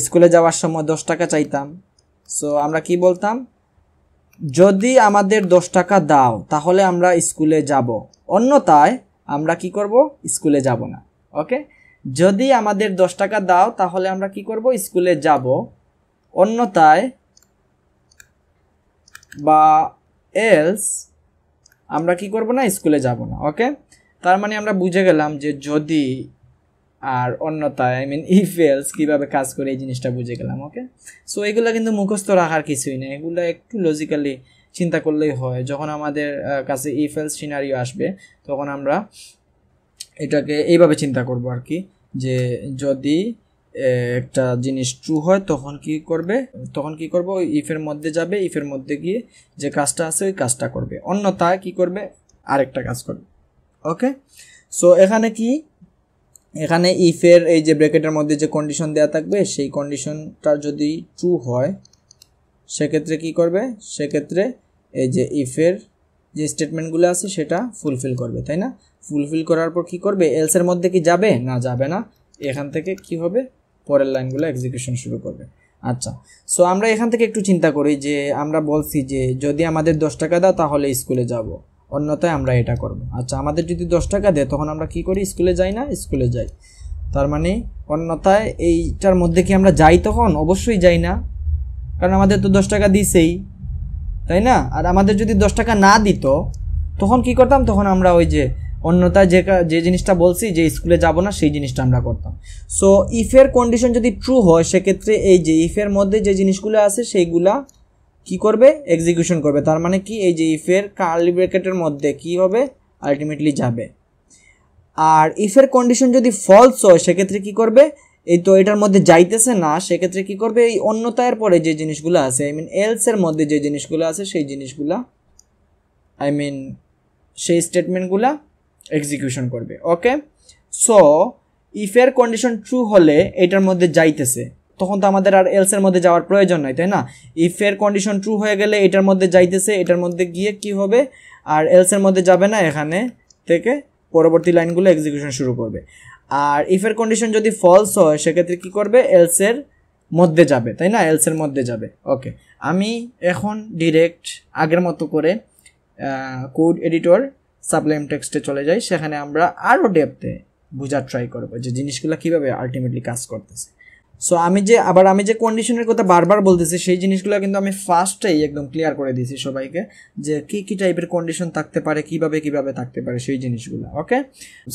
[SPEAKER 1] স্কুলে যাওয়ার সময় 10 টাকা চাইতাম, সো আমরা কি বলতাম, যদি আমাদের 10 টাকা দাও তাহলে আমরা স্কুলে যাব, অন্যথায় আমরা কি করব, স্কুলে যাব না। ওকে, যদি আমাদের 10 টাকা দাও তাহলে আমরা কি করব, স্কুলে যাব, অন্যথায় বা এলস আমরা কি করব না, স্কুলে যাব না। ওকে, তার মানে আমরা বুঝে গেলাম যে যদি আর অন্যথায়, আই মিন ইফ এলস কীভাবে কাজ করে, এই জিনিসটা বুঝে গেলাম। ওকে, সো এগুলো কিন্তু মুখস্থ রাখার কিছুই নেই, এগুলো একটু লজিক্যালি চিন্তা করলেই হয়। যখন আমাদের কাছে ইফ এলস সিনারিও আসবে তখন আমরা এটাকে এইভাবে চিন্তা করব আর কি, যে যদি একটা জিনিস ট্রু হয় তখন কি করব, ইফের মধ্যে যাবে, ইফের মধ্যে গিয়ে যে কাজটা আছে ওই কাজটা করবে, অন্যথায় কি করবে, আরেকটা কাজ করবে। ওকে, সো এখানে ইফের এই যে ব্র্যাকেটের মধ্যে যে কন্ডিশন দেওয়া থাকবে সেই কন্ডিশনটা যদি ট্রু হয় সেক্ষেত্রে কি করবে, সেক্ষেত্রে এই যে ইফের যে স্টেটমেন্টগুলো আছে সেটা ফুলফিল করবে, তাই না? ফুলফিল করার পর কি করবে, এলসের মধ্যে কি যাবে না, যাবে না, এখান থেকে কি হবে, পরের লাইনগুলো এক্সিকিউশন শুরু করবে। আচ্ছা, সো আমরা এখান থেকে একটু চিন্তা করি যে আমরা বলছি যে যদি আমাদের 10 টাকা দাও তাহলে স্কুলে যাব, অন্যথায় আমরা এটা করব। আচ্ছা, আমাদের যদি 10 টাকা দেয় তখন আমরা কি করি, স্কুলে যাই না, স্কুলে যাই। তার মানে অন্যথায় এইটার মধ্যে কি আমরা যাই, তখন অবশ্যই যাই না, কারণ আমাদের তো 10 টাকা দিছেই, তাই না? আর আমাদের যদি 10 টাকা না দিত তখন কি করতাম, তখন আমরা ওই যে অন্যথায় যে জিনিসটা বলছি যে স্কুলে যাব না সেই জিনিসটা আমরা করতাম। সো ইফের কন্ডিশন যদি ট্রু হয় সেক্ষেত্রে এই যে ইফের মধ্যে যে জিনিসগুলো আছে সেইগুলা কি করবে, এক্সিকিউশন করবে। তার মানে কি, এই যে ইফের কার্লি ব্র্যাকেটের মধ্যে কি হবে, আলটিমেটলি যাবে। আর ইফের কন্ডিশন যদি ফলস হয় সেক্ষেত্রে কি করবে, এই তো এটার মধ্যে যাইতেছে না, সেক্ষেত্রে কি করবে, এই অন্যতার পরে যে জিনিসগুলো আছে, আই মিন এলস এর মধ্যে যে জিনিসগুলো আছে সেই জিনিসগুলা, আই মিন সেই স্টেটমেন্টগুলা এক্সিকিউশন করবে। ওকে, সো ইফের কন্ডিশন ট্রু হলে এটার মধ্যে যাইতেছে, তখন তো আমাদের আর এলস এর মধ্যে যাওয়ার প্রয়োজন নাই, তাই না? ইফের কন্ডিশন ট্রু হয়ে গেলে এটার মধ্যে যাইতেছে, এটার মধ্যে গিয়ে কি হবে, আর এলস এর মধ্যে যাবে না, এখানে থেকে পরবর্তী লাইনগুলো এক্সিকিউশন শুরু করবে। আর ইফের কন্ডিশন যদি ফলস হয় সেক্ষেত্রে কি করবে, এলস এর মধ্যে যাবে, তাই না? এলস এর মধ্যে যাবে। ওকে, আমি এখন ডিরেক্ট আগের মতো করে কোড এডিটর সাবলাইম টেক্সটে চলে যাই, সেখানে আমরা আরও ডেপথে বোঝার ট্রাই করবো যে জিনিসগুলো কীভাবে আলটিমেটলি কাজ করতেছে। সো আমি যে কন্ডিশনের কথা বারবার বলতেছি সেই জিনিসগুলো কিন্তু আমি ফার্স্টেই একদম ক্লিয়ার করে দিয়েছি সবাইকে, যে কী টাইপের কন্ডিশন থাকতে পারে, কিভাবে থাকতে পারে সেই জিনিসগুলো। ওকে,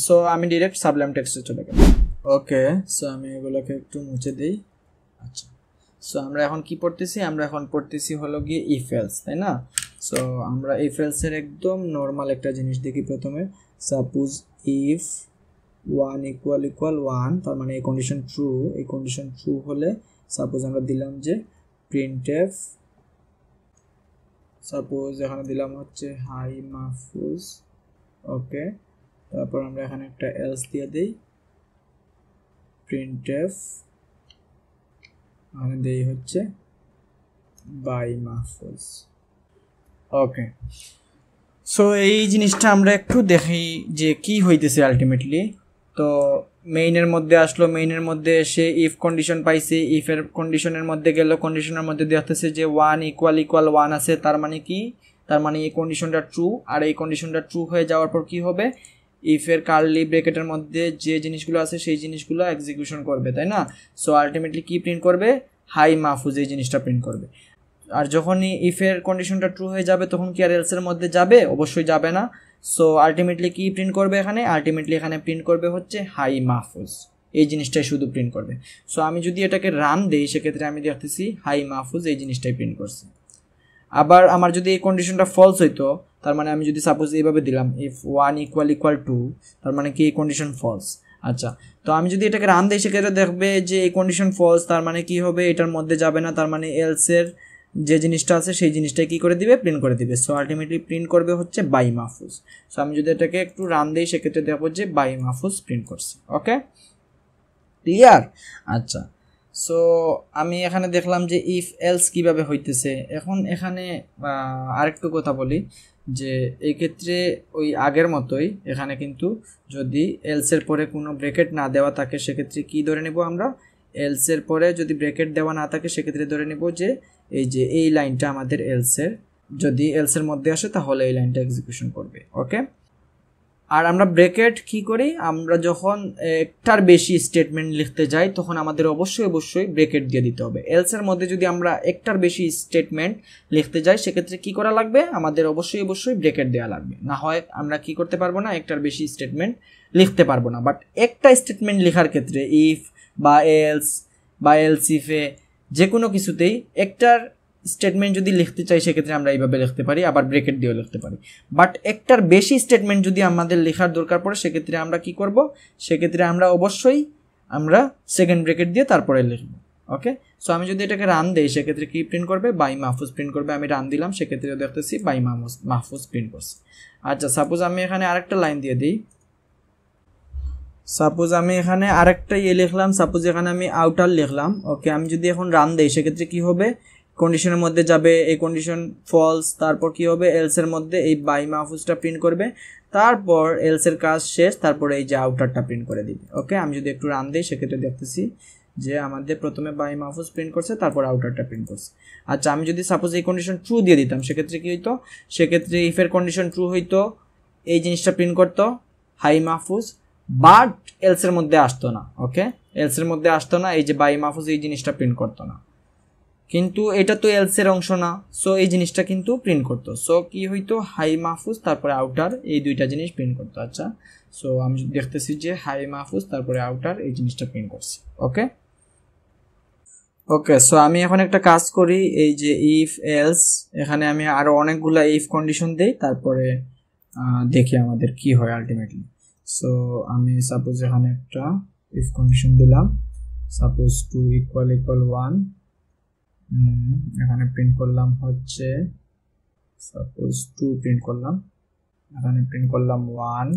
[SPEAKER 1] সো আমি ডিরেক্ট সাবলাইম টেক্সটে চলে গেলাম। ওকে, সো আমি এগুলোকে একটু মুছে দিই। আচ্ছা, সো আমরা এখন কি পড়তেছি, আমরা এখন পড়তেছি হলো গিয়ে ইফ এলস, তাই না? সো আমরা ইফ এলসের একদম নর্মাল একটা জিনিস দেখি প্রথমে। সাপোজ ইফ 1 ইকুয়াল 1, তার মানে এই কন্ডিশন ট্রু, এই কন্ডিশন ট্রু হলে সাপোজ আমরা দিলাম যে প্রিন্টএফ, সাপোজ এখানে দিলাম হচ্ছে হাই মাহফুজ। ওকে, তারপর আমরা এখানে একটা এলস দিয়ে দিই, প্রিন্টএফ এখানে দেই হচ্ছে বাই মাহফুজ। ওকে, সো এই জিনিসটা আমরা একটু দেখি যে কি হইতেছে আলটিমেটলি। তো মেইনের মধ্যে আসলো, মেইনের মধ্যে এসে ইফ কন্ডিশন পাইছে, ইফের কন্ডিশনের মধ্যে গেল, কন্ডিশনের মধ্যে দেখতেছে যে 1 ইকুয়াল 1 আছে, তার মানে কি, তার মানে এই কন্ডিশনটা ট্রু। আর এই কন্ডিশনটা ট্রু হয়ে যাওয়ার পর কি হবে, ইফের কার্লি ব্র্যাকেটের মধ্যে যে জিনিসগুলো আছে সেই জিনিসগুলো এক্সিকিউশন করবে, তাই না? সো আলটিমেটলি কি প্রিন্ট করবে, হাই মাহফুজ এই জিনিসটা প্রিন্ট করবে। আর যখনই ইফের কন্ডিশনটা ট্রু হয়ে যাবে তখন কি আর এলসের মধ্যে যাবে? অবশ্যই যাবে না। সো আলটিমেটলি কি প্রিন্ট করবে এখানে, আলটিমেটলি এখানে প্রিন্ট করবে হচ্ছে হাই মাহফুজ, এই জিনিসটাই শুধু প্রিন্ট করবে। সো আমি যদি এটাকে রান দেই সেক্ষেত্রে আমি দেখতেছি হাই মাহফুজ এই জিনিসটাই প্রিন্ট করছে। আবার আমার যদি এই কন্ডিশনটা ফলস হইতো, তার মানে আমি যদি সাপোজ এইভাবে দিলাম ইফ 1 ইকুয়াল 2, তার মানে কি এই কন্ডিশন ফলস। আচ্ছা, তো আমি যদি এটাকে রান দিই সেক্ষেত্রে দেখবে যে এই কন্ডিশন ফলস, তার মানে কি হবে, এটার মধ্যে যাবে না, তার মানে এলসের যে জিনিসটা আছে সেই জিনিসটাই কি করে দিবে, প্রিন্ট করে দিবে। সো আলটিমেটলি প্রিন্ট করবে হচ্ছে বাই মাহফুজ। সো আমি যদি এটাকে একটু রান দিই সেক্ষেত্রে দেখবো যে বাই মাহফুজ প্রিন্ট করছে। ওকে, ক্লিয়ার? আচ্ছা, সো আমি এখানে দেখলাম যে ইফ এলস কিভাবে হইতেছে। এখন এখানে আরেকটু কথা বলি যে এই ক্ষেত্রে ওই আগের মতোই এখানে কিন্তু যদি এলসের পরে কোনো ব্র্যাকেট না দেওয়া থাকে সেক্ষেত্রে কি ধরে নেব আমরা, এলসের পরে যদি ব্র্যাকেট দেওয়া না থাকে সেক্ষেত্রে ধরে নেব যে এই যে এই লাইনটা আমাদের এলসের, যদি এলসের মধ্যে আসে তাহলে এই লাইনটা এক্সিকিউশন করবে। ওকে, আর আমরা ব্র্যাকেট কি করি, আমরা যখন একটার বেশি স্টেটমেন্ট লিখতে যাই তখন আমাদের অবশ্যই ব্র্যাকেট দিয়ে দিতে হবে। এলসের মধ্যে যদি আমরা একটার বেশি স্টেটমেন্ট লিখতে যাই সেক্ষেত্রে কি করা লাগবে, আমাদের অবশ্যই ব্র্যাকেট দেওয়া লাগবে, না হয় আমরা কি করতে পারবো না, একটার বেশি স্টেটমেন্ট লিখতে পারবো না। বাট একটা স্টেটমেন্ট লেখার ক্ষেত্রে ইফ বা এলস বা এলস ইফে যে কোনো কিছুতেই একটার স্টেটমেন্ট যদি লিখতে চাই সেক্ষেত্রে আমরা এইভাবে লিখতে পারি, আবার ব্র্যাকেট দিয়েও লিখতে পারি। বাট একটার বেশি স্টেটমেন্ট যদি আমাদের লেখার দরকার পড়ে সেক্ষেত্রে আমরা কি করব, সেক্ষেত্রে আমরা অবশ্যই সেকেন্ড ব্র্যাকেট দিয়ে তারপরে লিখব। ওকে, সো আমি যদি এটাকে রান দেই সেক্ষেত্রে কি প্রিন্ট করবে, বাই মাহফুজ প্রিন্ট করবে। আমি রান দিলাম সেক্ষেত্রে দেখতেছি বাই মাহফুজ প্রিন্ট করছে। আচ্ছা, সাপোজ আমি এখানে আরেকটা লাইন দিয়ে দিই, সাপোজ আমি এখানে আরেকটা লিখলাম, সাপোজ এখানে আমি আউটার লিখলাম। ওকে, আমি যদি এখন রান দেই সেক্ষেত্রে কি হবে, কন্ডিশনের মধ্যে যাবে, এই কন্ডিশন ফলস, তারপর কি হবে, এলসের মধ্যে এই বাই মাহফুজটা প্রিন্ট করবে, তারপর এলসের কাজ শেষ, তারপরে এই যে আউটারটা প্রিন্ট করে দিবে। ওকে, আমি যদি একটু রান দিই সেক্ষেত্রে দেখতেছি যে আমাদের প্রথমে বাই মাহফুজ প্রিন্ট করছে, তারপর আউটারটা প্রিন্ট করছে। আচ্ছা, আমি যদি সাপোজ এই কন্ডিশন ট্রু দিয়ে দিতাম সেক্ষেত্রে কি হইতো, সেক্ষেত্রে ইফের কন্ডিশন ট্রু হইতো, এই জিনিসটা প্রিন্ট করতো হাই মাহফুজ, বাট এলসের মধ্যে আসতো না। ওকে, এলসের মধ্যে আসতো না, এই যে বাই মাহফুজ এই জিনিসটা প্রিন্ট করতো না, কিন্তু এটা তো এলসের অংশ না, সো এই জিনিসটা কিন্তু প্রিন্ট করতো। সো কি হইতো, হাই মাহফুজ তারপরে আউটার এই দুইটা জিনিস প্রিন্ট করতো। আচ্ছা, সো আমি দেখতেছি যে হাই মাহফুজ তারপরে আউটার এই জিনিসটা প্রিন্ট করছে। ওকে ওকে, সো আমি এখন একটা কাজ করি, এই যে ইফ এলস, এখানে আমি আরো অনেকগুলা ইফ কন্ডিশন দেই, তারপরে দেখি আমাদের কি হয় আলটিমেটলি। সো আমি সাপোজ এখানে একটা ইফ কন্ডিশন দিলাম, সাপোজ 2 ইকুয়াল 1, এখানে প্রিন্ট করলাম হচ্ছে সাপোজ 2 প্রিন্ট করলাম, এখানে প্রিন্ট করলাম 1,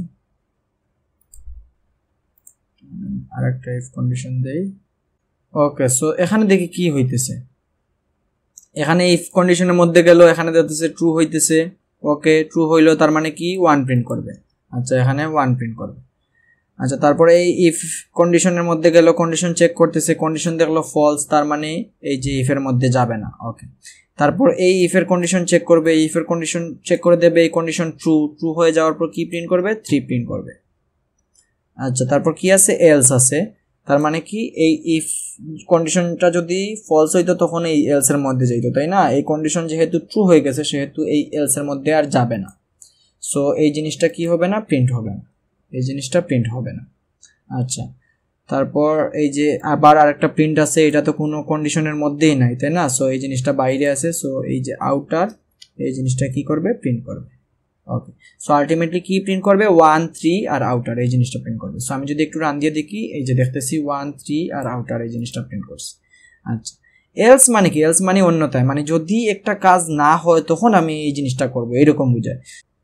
[SPEAKER 1] আরেকটা ইফ কন্ডিশন দেই। ওকে, সো এখানে দেখি কি হইতেছে, এখানে ইফ কন্ডিশনের মধ্যে গেল, এখানে দেখতেছে ট্রু হইতেছে। ওকে, ট্রু হইলো তার মানে কি 1 প্রিন্ট করবে। আচ্ছা, এখানে 1 প্রিন্ট করবে। আচ্ছা, তারপরে এই ইফ কন্ডিশনের মধ্যে গেল, কন্ডিশন চেক করতেছে, কন্ডিশন দেখলো ফলস, তার মানে এই যে ইফের মধ্যে যাবে না। ওকে, তারপর এই ইফের কন্ডিশন চেক করবে, ইফের কন্ডিশন চেক করে দেবে, এই কন্ডিশন ট্রু হয়ে যাওয়ার পর কি প্রিন্ট করবে, 3 প্রিন্ট করবে। আচ্ছা, তারপর কি আছে, এলস আছে, তার মানে কি এই ইফ কন্ডিশনটা যদি ফলস হইতো তখন এই এলস এর মধ্যে যাইতো, তাই না? এই কন্ডিশন যেহেতু ট্রু হয়ে গেছে সেহেতু এই এলস এর মধ্যে আর যাবে না। সো এই জিনিসটা কি হবে না, প্রিন্ট হবে না, এই জিনিসটা প্রিন্ট হবে না। আচ্ছা, তারপর এই যে আবার আরেকটা প্রিন্ট আছে, এটা তো কোনো কন্ডিশনের মধ্যেই নাই, তাই না? সো এই জিনিসটা বাইরে আছে, সো এই যে আউটার এই জিনিসটা কি করবে, প্রিন্ট করবে। ওকে, সো আলটিমেটলি কি প্রিন্ট করবে, 1 3 আর আউটার এই জিনিসটা প্রিন্ট করবে। সো আমি যদি একটু রান দিয়ে দেখি, এই যে দেখতেছি 1 3 আর আউটার এই জিনিসটা প্রিন্ট করছে। আচ্ছা, এলস মানে কি? এলস মানে অন্যথায়, মানে যদি একটা কাজ না হয় তখন আমি এই জিনিসটা করব, এরকম বোঝায়।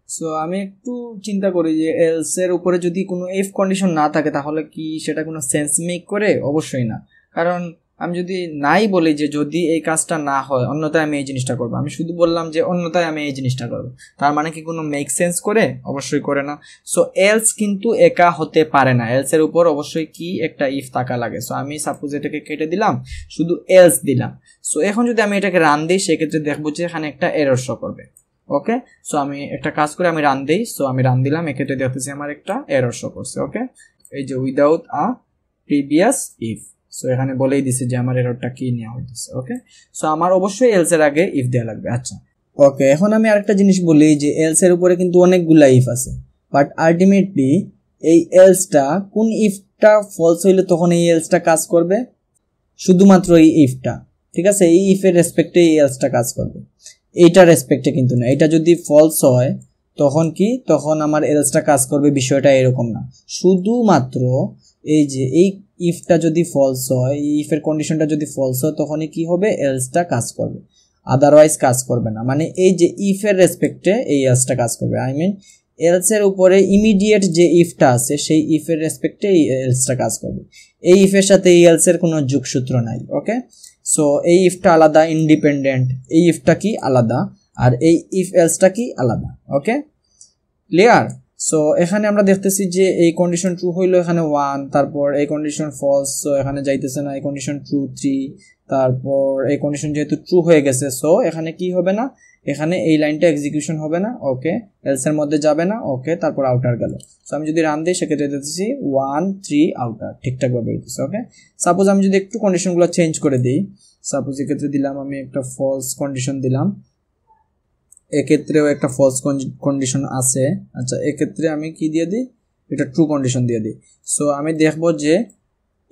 [SPEAKER 1] সো আমি একটু চিন্তা করি যে এলস এর উপরে যদি কোনো ইফ কন্ডিশন না থাকে তাহলে কি সেটা কোনো সেন্স মেক করে? অবশ্যই না। কারণ আমি যদি নাই বলি যে যদি এই কাজটা না হয় অন্যথায় আমি এই জিনিসটা করবো, আমি শুধু বললাম যে অন্যথায় আমি এই জিনিসটা করবো, তার মানে কি কোনো মেক সেন্স করে? অবশ্যই করে না। সো এলস কিন্তু একা হতে পারে না, এলস এর উপর অবশ্যই কি একটা ইফ থাকা লাগে। সো আমি সাপোজ এটাকে কেটে দিলাম, শুধু এলস দিলাম। সো এখন যদি আমি এটাকে রান দিই সেক্ষেত্রে দেখবো যে এখানে একটা এরর শো করবে। ওকে, সো আমি একটা কাজ করে আমি রান দিই। সো আমি রান দিলাম, এক্ষেত্রে দেখতেছি আমার একটা এরর শো করছে। ওকে, এই যে without a previous if. So এখানে বলেই দিছে যে আমার এররটা কি নেওয়া হইতেছে। ওকে, সো আমার অবশ্যই এলস এর আগে ইফ দেওয়া লাগবে। আচ্ছা, ওকে, এখন আমি আরেকটা জিনিস বলি যে এলস এর উপরে কিন্তু অনেকগুলা ইফ আছে, বাট আলটিমেটলি এই এলসটা কোন ইফটা ফলস হইলে তখন এই এলসটা কাজ করবে? শুধুমাত্র এই ইফটা, ঠিক আছে? এই ইফের রেসপেক্টে এই এলসটা কাজ করবে, এইটার রেসপেক্টে কিন্তু না। এটা যদি ফলস হয় তখন কি, তখন আমার এলসটা কাজ করবে, বিষয়টা এরকম না। শুধুমাত্র এই যে এই ইফটা যদি ফলস হয়, এই ইফের কন্ডিশনটা যদি ফলস হয় তখনই কি হবে, এলসটা কাজ করবে, আদারওয়াইজ কাজ করবে না। মানে এই যে ইফের রেসপেক্টে এই এলসটা কাজ করবে, আই মিন এলসের উপরে ইমিডিয়েট যে ইফটা আছে সেই ইফের রেসপেক্টে এই এলসটা কাজ করবে। এই ইফের সাথে এই এলসের কোনো যোগসূত্র নাই। ওকে, সো এই ইফটা আলাদা, ইন্ডিপেন্ডেন্ট, এই ইফটা কি আলাদা, আর এই ইফ এলসটা কি আলাদা। ওকে, ক্লিয়ার? সো এখানে আমরা দেখতেছি যে এই কন্ডিশন ট্রু হইলো এখানে 1, তারপর এই কন্ডিশন ফলস, সো এখানে যাইতেছে না। এই কন্ডিশন ট্রু 3, তারপর এই কন্ডিশন যেহেতু ট্রু হয়ে গেছে সো এখানে কি হবে না, এখানে এই লাইনটা এক্সিকিউশন হবে না। ওকে, এলস এর মধ্যে যাবে না। ওকে, তারপর আউটার গেল। সো আমি যদি রান দিই সেক্ষেত্রে দেখতেছি 1 3 আউটার ঠিকঠাক ভাবে হইতেছে। ওকে, সাপোজ আমি যদি একটু কন্ডিশনগুলো চেঞ্জ করে দিই, সাপোজ এক্ষেত্রে দিলাম আমি একটা ফলস কন্ডিশন দিলাম, এক্ষেত্রেও একটা ফলস কন্ডিশন আছে। আচ্ছা, এক্ষেত্রে আমি কি দিয়ে দিই, এটা ট্রু কন্ডিশন দিয়ে দিই। সো আমি দেখবো যে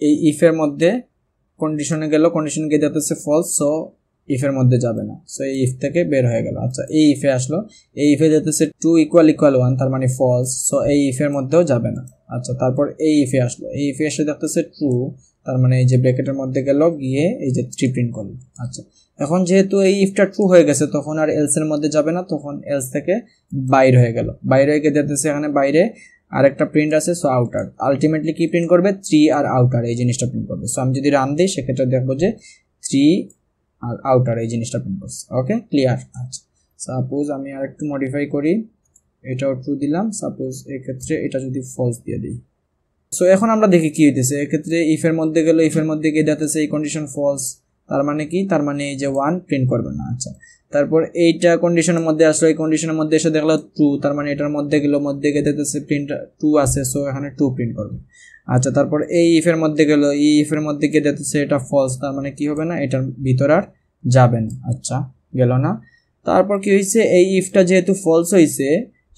[SPEAKER 1] এই ইফের মধ্যে কন্ডিশনে গেল, কন্ডিশন গিয়ে যাচ্ছে ফলস, সো ইফের মধ্যে যাবে না। সো এই ইফ থেকে বের হয়ে গেল। আচ্ছা, এই ইফে আসলো, এই ইফে যেতেছে 2 = 1, তার মানে ফলস, সো এই ইফের মধ্যেও যাবে না। আচ্ছা, তারপর এই ইফে আসলো, এই ইফে এসে দেখতেছে ট্রু, তার মানে এই যে ব্র্যাকেটের মধ্যে গেল, গিয়ে এই যে 3 প্রিন্ট করলো। আচ্ছা, এখন যেহেতু এই ইফটা ট্রু হয়ে গেছে তখন আর এলস এর মধ্যে যাবে না, তখন এলস থেকে বাইরে হয়ে গেল, বাইরে হয়ে গিয়ে দেখতেছে এখানে বাইরে আরেকটা প্রিন্ট আছে, সো আউটার। আলটিমেটলি কি প্রিন্ট করবে, 3 আর আউটার এই জিনিসটা প্রিন্ট করবে। সো আমি যদি রান দিই সেক্ষেত্রে দেখবো যে 3 আর আউটার এই জিনিসটা প্রিন্ট করছে। ওকে, ক্লিয়ার? আচ্ছা, সাপোজ আমি আর একটু মডিফাই করি, এটাও ট্রু দিলাম, সাপোজ এক্ষেত্রে এটা যদি ফলস দিয়ে দিই। সো এখন আমরা দেখি কি হইতেছে। এক্ষেত্রে ইফের মধ্যে গেল, ইফের মধ্যে গিয়ে দেখতেছে এই কন্ডিশন ফলস, তার মানে কি, তার মানে এই যে 1 প্রিন্ট করবে না। আচ্ছা, তারপর এইটা কন্ডিশনের মধ্যে আসলো, এই কন্ডিশনের মধ্যে এসে দেখলো 2, তার মানে এটার মধ্যে গেল, মধ্যে গিয়ে দেখতেছে প্রিন্ট 2 আছে, সো এখানে 2 প্রিন্ট করবে। আচ্ছা, তারপর এই ইফের মধ্যে গেল, এই ইফের মধ্যে গিয়ে দেখতেছে এটা ফলস, তার মানে কি হবে না, এটার ভিতর আর যাবে না। আচ্ছা, গেল না। তারপর কি হয়েছে, এই ইফটা যেহেতু ফলস হয়েছে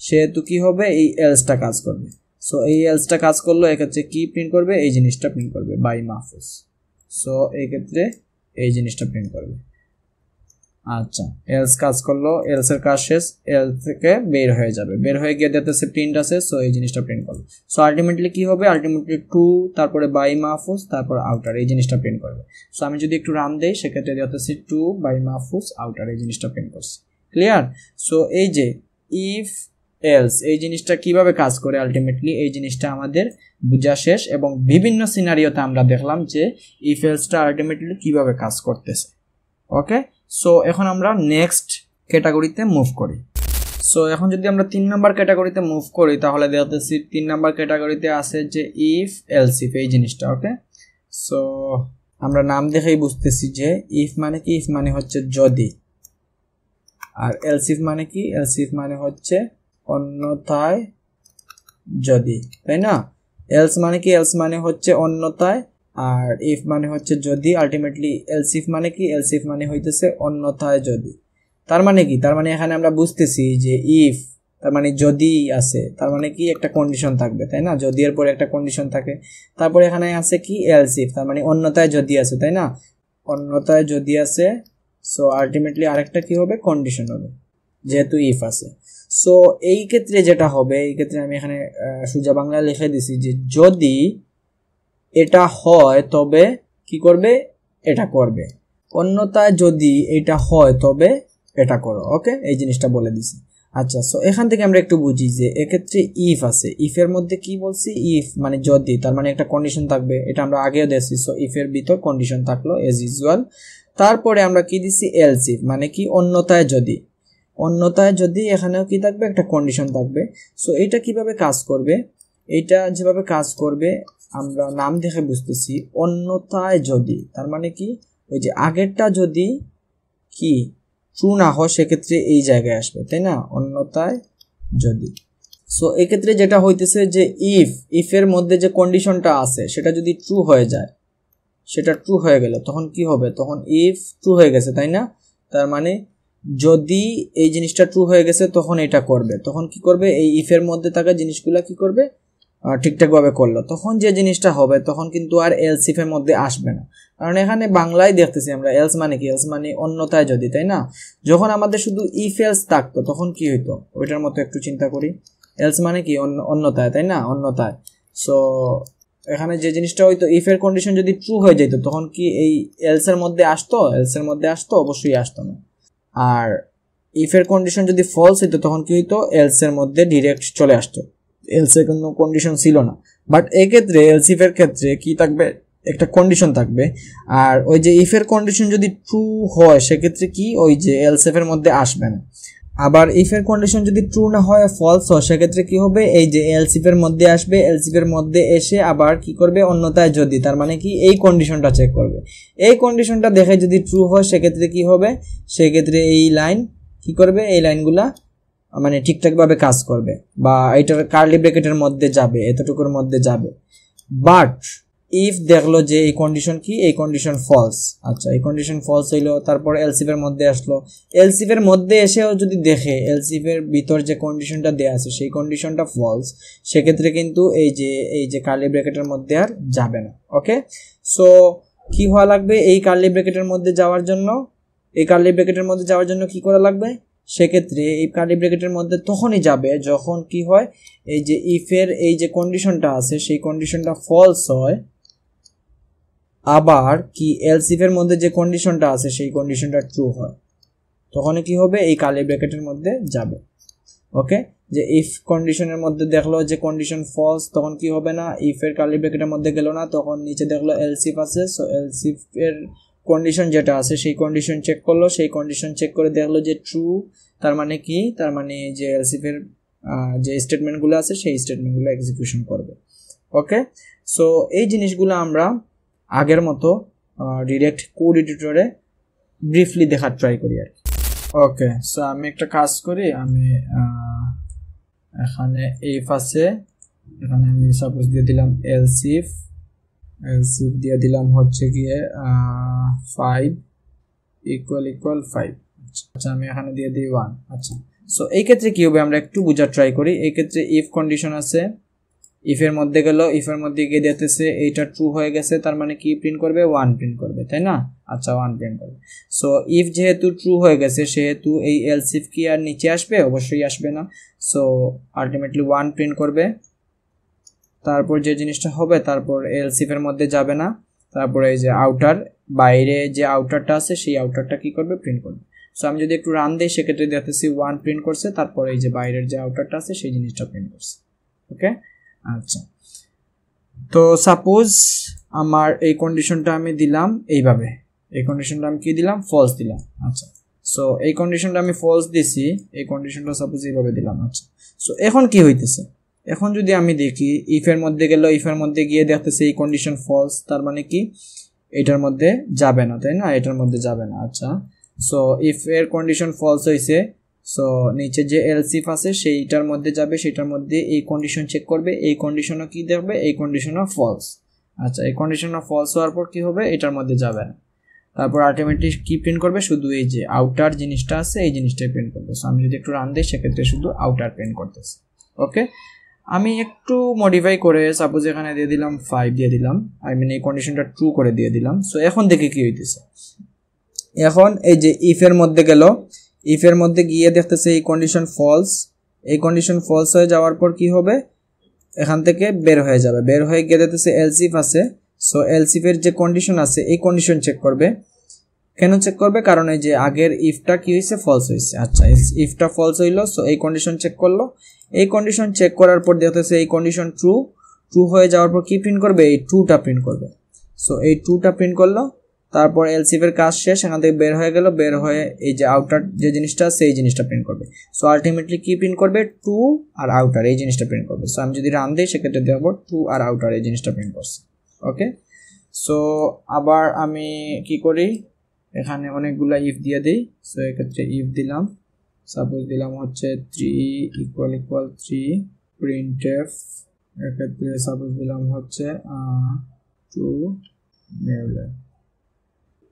[SPEAKER 1] সেহেতু কি হবে, এই এলসটা কাজ করবে। সো এই এলসটা কাজ করলো, এক্ষেত্রে কি প্রিন্ট করবে, এই জিনিসটা প্রিন্ট করবে, বাই মাহফুজ। সো এই ক্ষেত্রে এই জিনিসটা প্রিন্ট করবে। আচ্ছা, এলস কাজ করলো, এলস এর কাজ শেষ, এল থেকে বের হয়ে যাবে, বের হয়ে গিয়ে দেখতেছে প্রিন্ট আছে, সো এই জিনিসটা প্রিন্ট করবে। সো আলটিমেটলি কি হবে, আলটিমেটলি 2, তারপরে বাই মাহফুজ, তারপর আউটার এই জিনিসটা প্রিন্ট করবে। সো আমি যদি একটু রান দেই সেক্ষেত্রে দেখতেছি 2 বাই মাহফুজ আউটার এই জিনিসটা প্রিন্ট করছে। ক্লিয়ার? সো এই যে ইফ এলস এই জিনিসটা কিভাবে কাজ করে, আলটিমেটলি এই জিনিসটা আমাদের বোঝা শেষ, এবং বিভিন্ন সিনারিওতে আমরা দেখলাম যে ইফ এলসটা আলটিমেটলি কিভাবে কাজ করতেছে। ওকে, সো এখন আমরা নেক্সট ক্যাটাগরিতে মুভ করি। সো এখন যদি আমরা 3 নাম্বার ক্যাটাগরিতে মুভ করি তাহলে দেখতেছি 3 নাম্বার ক্যাটাগরিতে আছে যে ইফ এলস ইফ এই জিনিসটা। ওকে, সো আমরা নাম দেখেই বুঝতেছি যে ইফ মানে কি, ইফ মানে হচ্ছে যদি, আর এলস ইফ মানে কি, এলস ইফ মানে হচ্ছে অন্যথায় যদি, তাই না? এলস মানে কি, এলস মানে হচ্ছে অন্যথায়, আর ইফ মানে হচ্ছে যদি। আলটিমেটলি এলস ইফ মানে কি, এলস ইফ মানে হইতেছে অন্যথায় যদি। তার মানে কি, তার মানে এখানে আমরা বুঝতেছি যে ইফ, তার মানে যদি আছে, তার মানে কি একটা কন্ডিশন থাকবে, তাই না? যদি এর পরে একটা কন্ডিশন থাকে। তারপরে এখানে আছে কি এলস ইফ, তার মানে অন্যথায় যদি আছে, তাই না? অন্যথায় যদি আছে, সো আলটিমেটলি আরেকটা কি হবে, কন্ডিশন হবে, যেহেতু ইফ আছে। সো এই ক্ষেত্রে যেটা হবে, এই ক্ষেত্রে আমি এখানে সোজা বাংলা লিখে দিছি যে যদি এটা হয় তবে কি করবে, এটা করবে, অন্যথায় যদি এটা হয় তবে এটা করো। ওকে, এই জিনিসটা বলে দিছি। আচ্ছা, সো এখান থেকে আমরা একটু বুঝি যে এক্ষেত্রে ইফ আছে, ইফের মধ্যে কি বলছি, ইফ মানে যদি, তার মানে একটা কন্ডিশন থাকবে, এটা আমরা আগেও দেখছি। সো ইফের ভিতর কন্ডিশন থাকলো এজ ইউজুয়াল। তারপরে আমরা কি দিছি, এলস ইফ মানে কি, অন্যথায় যদি, অন্যথায় যদি এখানেও কি থাকবে, একটা কন্ডিশন থাকবে। সো এটা কিভাবে কাজ করবে, এটা যেভাবে কাজ করবে আমরা নাম দেখে বুঝতেছি, অন্যথায় যদি, তার মানে কি, ওই যে আগেরটা যদি কি ট্রু না হয় সেক্ষেত্রে এই জায়গায় আসবে, তাই না? অন্যথায় যদি। সো এক্ষেত্রে যেটা হইতেছে যে ইফের মধ্যে যে কন্ডিশনটা আছে সেটা যদি ট্রু হয়ে যায়, সেটা ট্রু হয়ে গেল, তখন কি হবে, তখন ইফ ট্রু হয়ে গেছে, তাই না? তার মানে যদি এই জিনিসটা ট্রু হয়ে গেছে তখন এটা করবে, তখন কি করবে, এই ইফের মধ্যে থাকা জিনিসগুলা কি করবে, ঠিকঠাকভাবে করলো, তখন যে জিনিসটা হবে তখন কিন্তু আর এলস ইফের মধ্যে আসবে না। কারণ এখানে বাংলায় দেখতেছি আমরা এলস মানে কি, এলস মানে অন্যথায় যদি, তাই না? যখন আমাদের শুধু ইফ এলস থাকতো তখন কি হইতো, ওইটার মতো একটু চিন্তা করি। এলস মানে কি, অন্যথায়, তাই না? অন্যথায়। সো এখানে যে জিনিসটা হইতো, ইফ এর কন্ডিশন যদি ট্রু হয়ে যেত তখন কি এই এলস এর মধ্যে আসতো, এলস এর মধ্যে আসতো, অবশ্যই আসতো না। আর ইফ এর কন্ডিশন যদি ফলস হইতো তখন কি হইতো, এলস এর মধ্যে ডিরেক্ট চলে আসতো, এলস এর কোনো কন্ডিশন ছিল না। বাট এই ক্ষেত্রে এলস ইফ এর ক্ষেত্রে কি থাকবে, একটা কন্ডিশন থাকবে। আর ওই যে ইফ এর কন্ডিশন যদি ট্রু হয় সেক্ষেত্রে কি, ওই যে এলস ইফ এর মধ্যে আসবে না। আবার ইফ এর কন্ডিশন যদি ট্রু না হয়, ফলস হয়, সেক্ষেত্রে কি হবে, এই যে এলস ইফ এর মধ্যে আসবে, এলস ইফ এর মধ্যে এসে আবার কি করবে, অন্যথায় যদি, তার মানে কি এই কন্ডিশনটা চেক করবে, এই কন্ডিশনটা দেখে যদি ট্রু হয় সেক্ষেত্রে কি হবে, সেক্ষেত্রে এই লাইন কি করবে, এই লাইনগুলা মানে ঠিকঠাকভাবে কাজ করবে, বা এটার কার্লি ব্র্যাকেটের মধ্যে যাবে, এতটুকুর মধ্যে যাবে। বাট ইফ দেখলো যে এই কন্ডিশন কি, এই কন্ডিশন ফলস, আচ্ছা এই কন্ডিশন ফলস হইলো, তারপর এলসিফ এর মধ্যে আসলো, এলসিফ এর মধ্যে এসেও যদি দেখে এলসিফ এর ভিতর যে কন্ডিশনটা দেয়া আছে সেই কন্ডিশনটা ফলস, সেক্ষেত্রে কিন্তু এই যে কার্লি ব্র্যাকেটের মধ্যে আর যাবে না। ওকে, সো কি হওয়া লাগবে, এই কার্লি ব্র্যাকেটের মধ্যে যাওয়ার জন্য, এই কার্লি ব্র্যাকেটের মধ্যে যাওয়ার জন্য কি করা লাগবে, সেক্ষেত্রে এই কার্লি ব্র্যাকেটের মধ্যে তখনই যাবে যখন কি হয়, এই যে ইফের এই যে কন্ডিশনটা আছে সেই কন্ডিশনটা ফলস হয়, আবার কি এলস ইফের মধ্যে যে কন্ডিশনটা আছে সেই কন্ডিশনটা ট্রু হয়, তখন কি হবে, এই কার্লি ব্র্যাকেটের মধ্যে যাবে। ওকে, যে ইফ কন্ডিশনের মধ্যে দেখলো যে কন্ডিশন ফলস, তখন কি হবে না, ইফ এর কার্লি ব্র্যাকেটের মধ্যে গেল না, তখন নিচে দেখলো এলস ইফ আছে, সো এলস ইফ এর কন্ডিশন যেটা আছে সেই কন্ডিশন চেক করলো, সেই কন্ডিশন চেক করে দেখলো যে ট্রু, তার মানে কি, তার মানে যে এলস ইফ এর যে স্টেটমেন্টগুলো আছে সেই স্টেটমেন্টগুলো এক্সিকিউশন করবে। ওকে, সো এই জিনিসগুলো আমরা আগের মতো ডিরেক্ট কোড এডিটরে ব্রিফলি দেখার ট্রাই করি আর কি। ওকে, সো আমি একটা কাজ করি, আমি এখানে ইফ আছে, এখানে আমি সাপোজ দিয়ে দিলাম এলস ইফ দিয়ে দিলাম হচ্ছে গিয়ে 5 ইকুয়াল 5। আচ্ছা, আমি এখানে দিয়ে দিই 1। আচ্ছা, সো এই ক্ষেত্রে কি হবে আমরা একটু বোঝার ট্রাই করি। এই ক্ষেত্রে ইফ কন্ডিশন আছে, ইফের মধ্যে গেল, ইফের মধ্যে গিয়ে দেখতেছে এইটা ট্রু হয়ে গেছে, তার মানে কি প্রিন্ট করবে, 1 প্রিন্ট করবে, তাই না? আচ্ছা, 1 প্রিন্ট করবে। সো ইফ যেহেতু ট্রু হয়ে গেছে সেহেতু এই এলস ইফ কি আর নিচে আসবে, অবশ্যই আসবে না। সো আলটিমেটলি 1 প্রিন্ট করবে। তারপর যে জিনিসটা হবে, তারপর এলস ইফের মধ্যে যাবে না, তারপরে এই যে আউটার, বাইরে যে আউটারটা আছে সেই আউটারটা কি করবে, প্রিন্ট করবে। সো আমি যদি একটু রান দিই সেক্ষেত্রে দেখতেছি 1 প্রিন্ট করছে, তারপর এই যে বাইরের যে আউটারটা আছে সেই জিনিসটা প্রিন্ট করছে। ওকে, আচ্ছা, তো সাপোজ আমার এই কন্ডিশনটা আমি দিলাম এইভাবে, এই কন্ডিশনটা আমি কি দিলাম, ফলস দিলাম। আচ্ছা, সো এই কন্ডিশনটা আমি ফলস দিছি, এই কন্ডিশনটা সাপোজ এইভাবে দিলাম। আচ্ছা, সো এখন কি হইতেছে, এখন যদি আমি দেখি ইফের মধ্যে গেল, ইফের মধ্যে গিয়ে দেখতেছি এই কন্ডিশন ফলস, তার মানে কি এটার মধ্যে যাবে না, তাই না? এটার মধ্যে যাবে না। আচ্ছা, সো ইফ এর কন্ডিশন ফলস হয়েছে, সো নিচে যে এলস ইফ আছে সেইটার মধ্যে যাবে, সেটার মধ্যে এই কন্ডিশন চেক করবে, এই কন্ডিশনও কি দেখবে, এই কন্ডিশনও ফলস। আচ্ছা, এই কন্ডিশনও ফলস হওয়ার পর কি হবে, এটার মধ্যে যাবে না। তারপর আলটিমেটলি কি প্রিন্ট করবে, শুধু এই যে আউটার জিনিসটা আছে এই জিনিসটাই প্রিন্ট করবে। সো আমি যদি একটু রান দিই সেক্ষেত্রে শুধু আউটার প্রিন্ট করতেছে। ওকে, আমি একটু মডিফাই করে সাপোজ এখানে দিয়ে দিলাম 5 দিয়ে দিলাম, আই মিন এই কন্ডিশনটা ট্রু করে দিয়ে দিলাম। সো এখন দেখি কি হইতেছে। এখন এই যে ইফের মধ্যে গেল, ইফের মধ্যে গিয়ে দেখতেছে এই কন্ডিশন ফলস, এই কন্ডিশন ফলস হয়ে যাওয়ার পর কি হবে, এখান থেকে বের হয়ে যাবে, বের হয়ে গিয়ে দেখতেছে এলস ইফ আছে। সো এলস ইফের যে কন্ডিশন আছে এই কন্ডিশন চেক করবে। কেন চেক করবে, কারণ এই যে আগের ইফটা কি হয়েছে, ফলস হয়েছে। আচ্ছা, ইফটা ফলস হইলো, সো এই কন্ডিশন চেক করলো। এই কন্ডিশন চেক করার পর দেখতেছে এই কন্ডিশন ট্রু, ট্রু হয়ে যাওয়ার পর কি প্রিন্ট করবে, এই ট্রুটা প্রিন্ট করবে। সো এই ট্রুটা প্রিন্ট করলো, তারপর এলস ইফের কাজ শেষ, এখান থেকে বের হয়ে গেল, বের হয়ে এই যে আউটার যে জিনিসটা আছে এই জিনিসটা প্রিন্ট করবে। সো আলটিমেটলি কি প্রিন্ট করবে, ট্রু আর আউটার এই জিনিসটা প্রিন্ট করবে। সো আমি যদি রান দিই সেক্ষেত্রে দেখবো ট্রু আর আউটার এই জিনিসটা প্রিন্ট করছে। ওকে, সো আবার আমি কি করি, এখানে অনেকগুলা ইফ দিয়ে দিই। সো এক্ষেত্রে ইফ দিলাম, সাপোজ দিলাম হচ্ছে 3 = 3 প্রিন্টএফ, এক্ষেত্রে সাপোজ দিলাম হচ্ছে 2 নেভলে।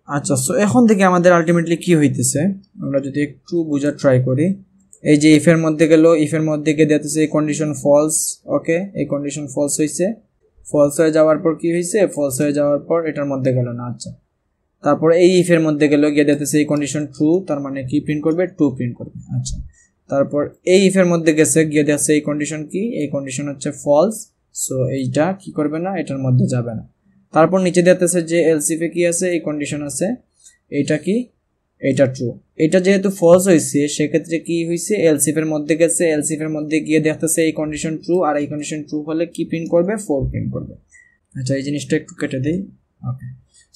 [SPEAKER 1] আচ্ছা, সো এখন থেকে আমাদের আলটিমেটলি কি হইতেছে আমরা যদি একটু বোঝার ট্রাই করি। এই যে ইফের মধ্যে গেল, ইফের মধ্যে গিয়ে দেখতেছে এই কন্ডিশন ফলস। ওকে, এই কন্ডিশন ফলস হয়েছে, ফলস হয়ে যাওয়ার পর কি হয়েছে, ফলস হয়ে যাওয়ার পর এটার মধ্যে গেল না। আচ্ছা, তারপর এই ইফের মধ্যে গেল, গিয়ে দেখতেছে এই কন্ডিশন ট্রু, তার মানে কি প্রিন্ট করবে, ট্রু প্রিন্ট করবে। আচ্ছা, তারপর এই ইফের মধ্যে গেছে, গিয়ে দেখছে এই কন্ডিশন কি, এই কন্ডিশন হচ্ছে ফলস। সো এইটা কি করবে না, এটার মধ্যে যাবে না। তারপর নিচে দেখতেছে যে এলস ইফে কি আছে, এই কন্ডিশন আছে, এইটা কি, এইটা ট্রু। এটা যেহেতু ফলস হয়েছে সেক্ষেত্রে কি হয়েছে, এলস ইফের মধ্যে গেছে, এলস ইফের মধ্যে গিয়ে দেখতেছে এই কন্ডিশন ট্রু, আর এই কন্ডিশন ট্রু হলে কি প্রিন্ট করবে, 4 প্রিন্ট করবে। আচ্ছা, এই জিনিসটা একটু কেটে দিই। ওকে,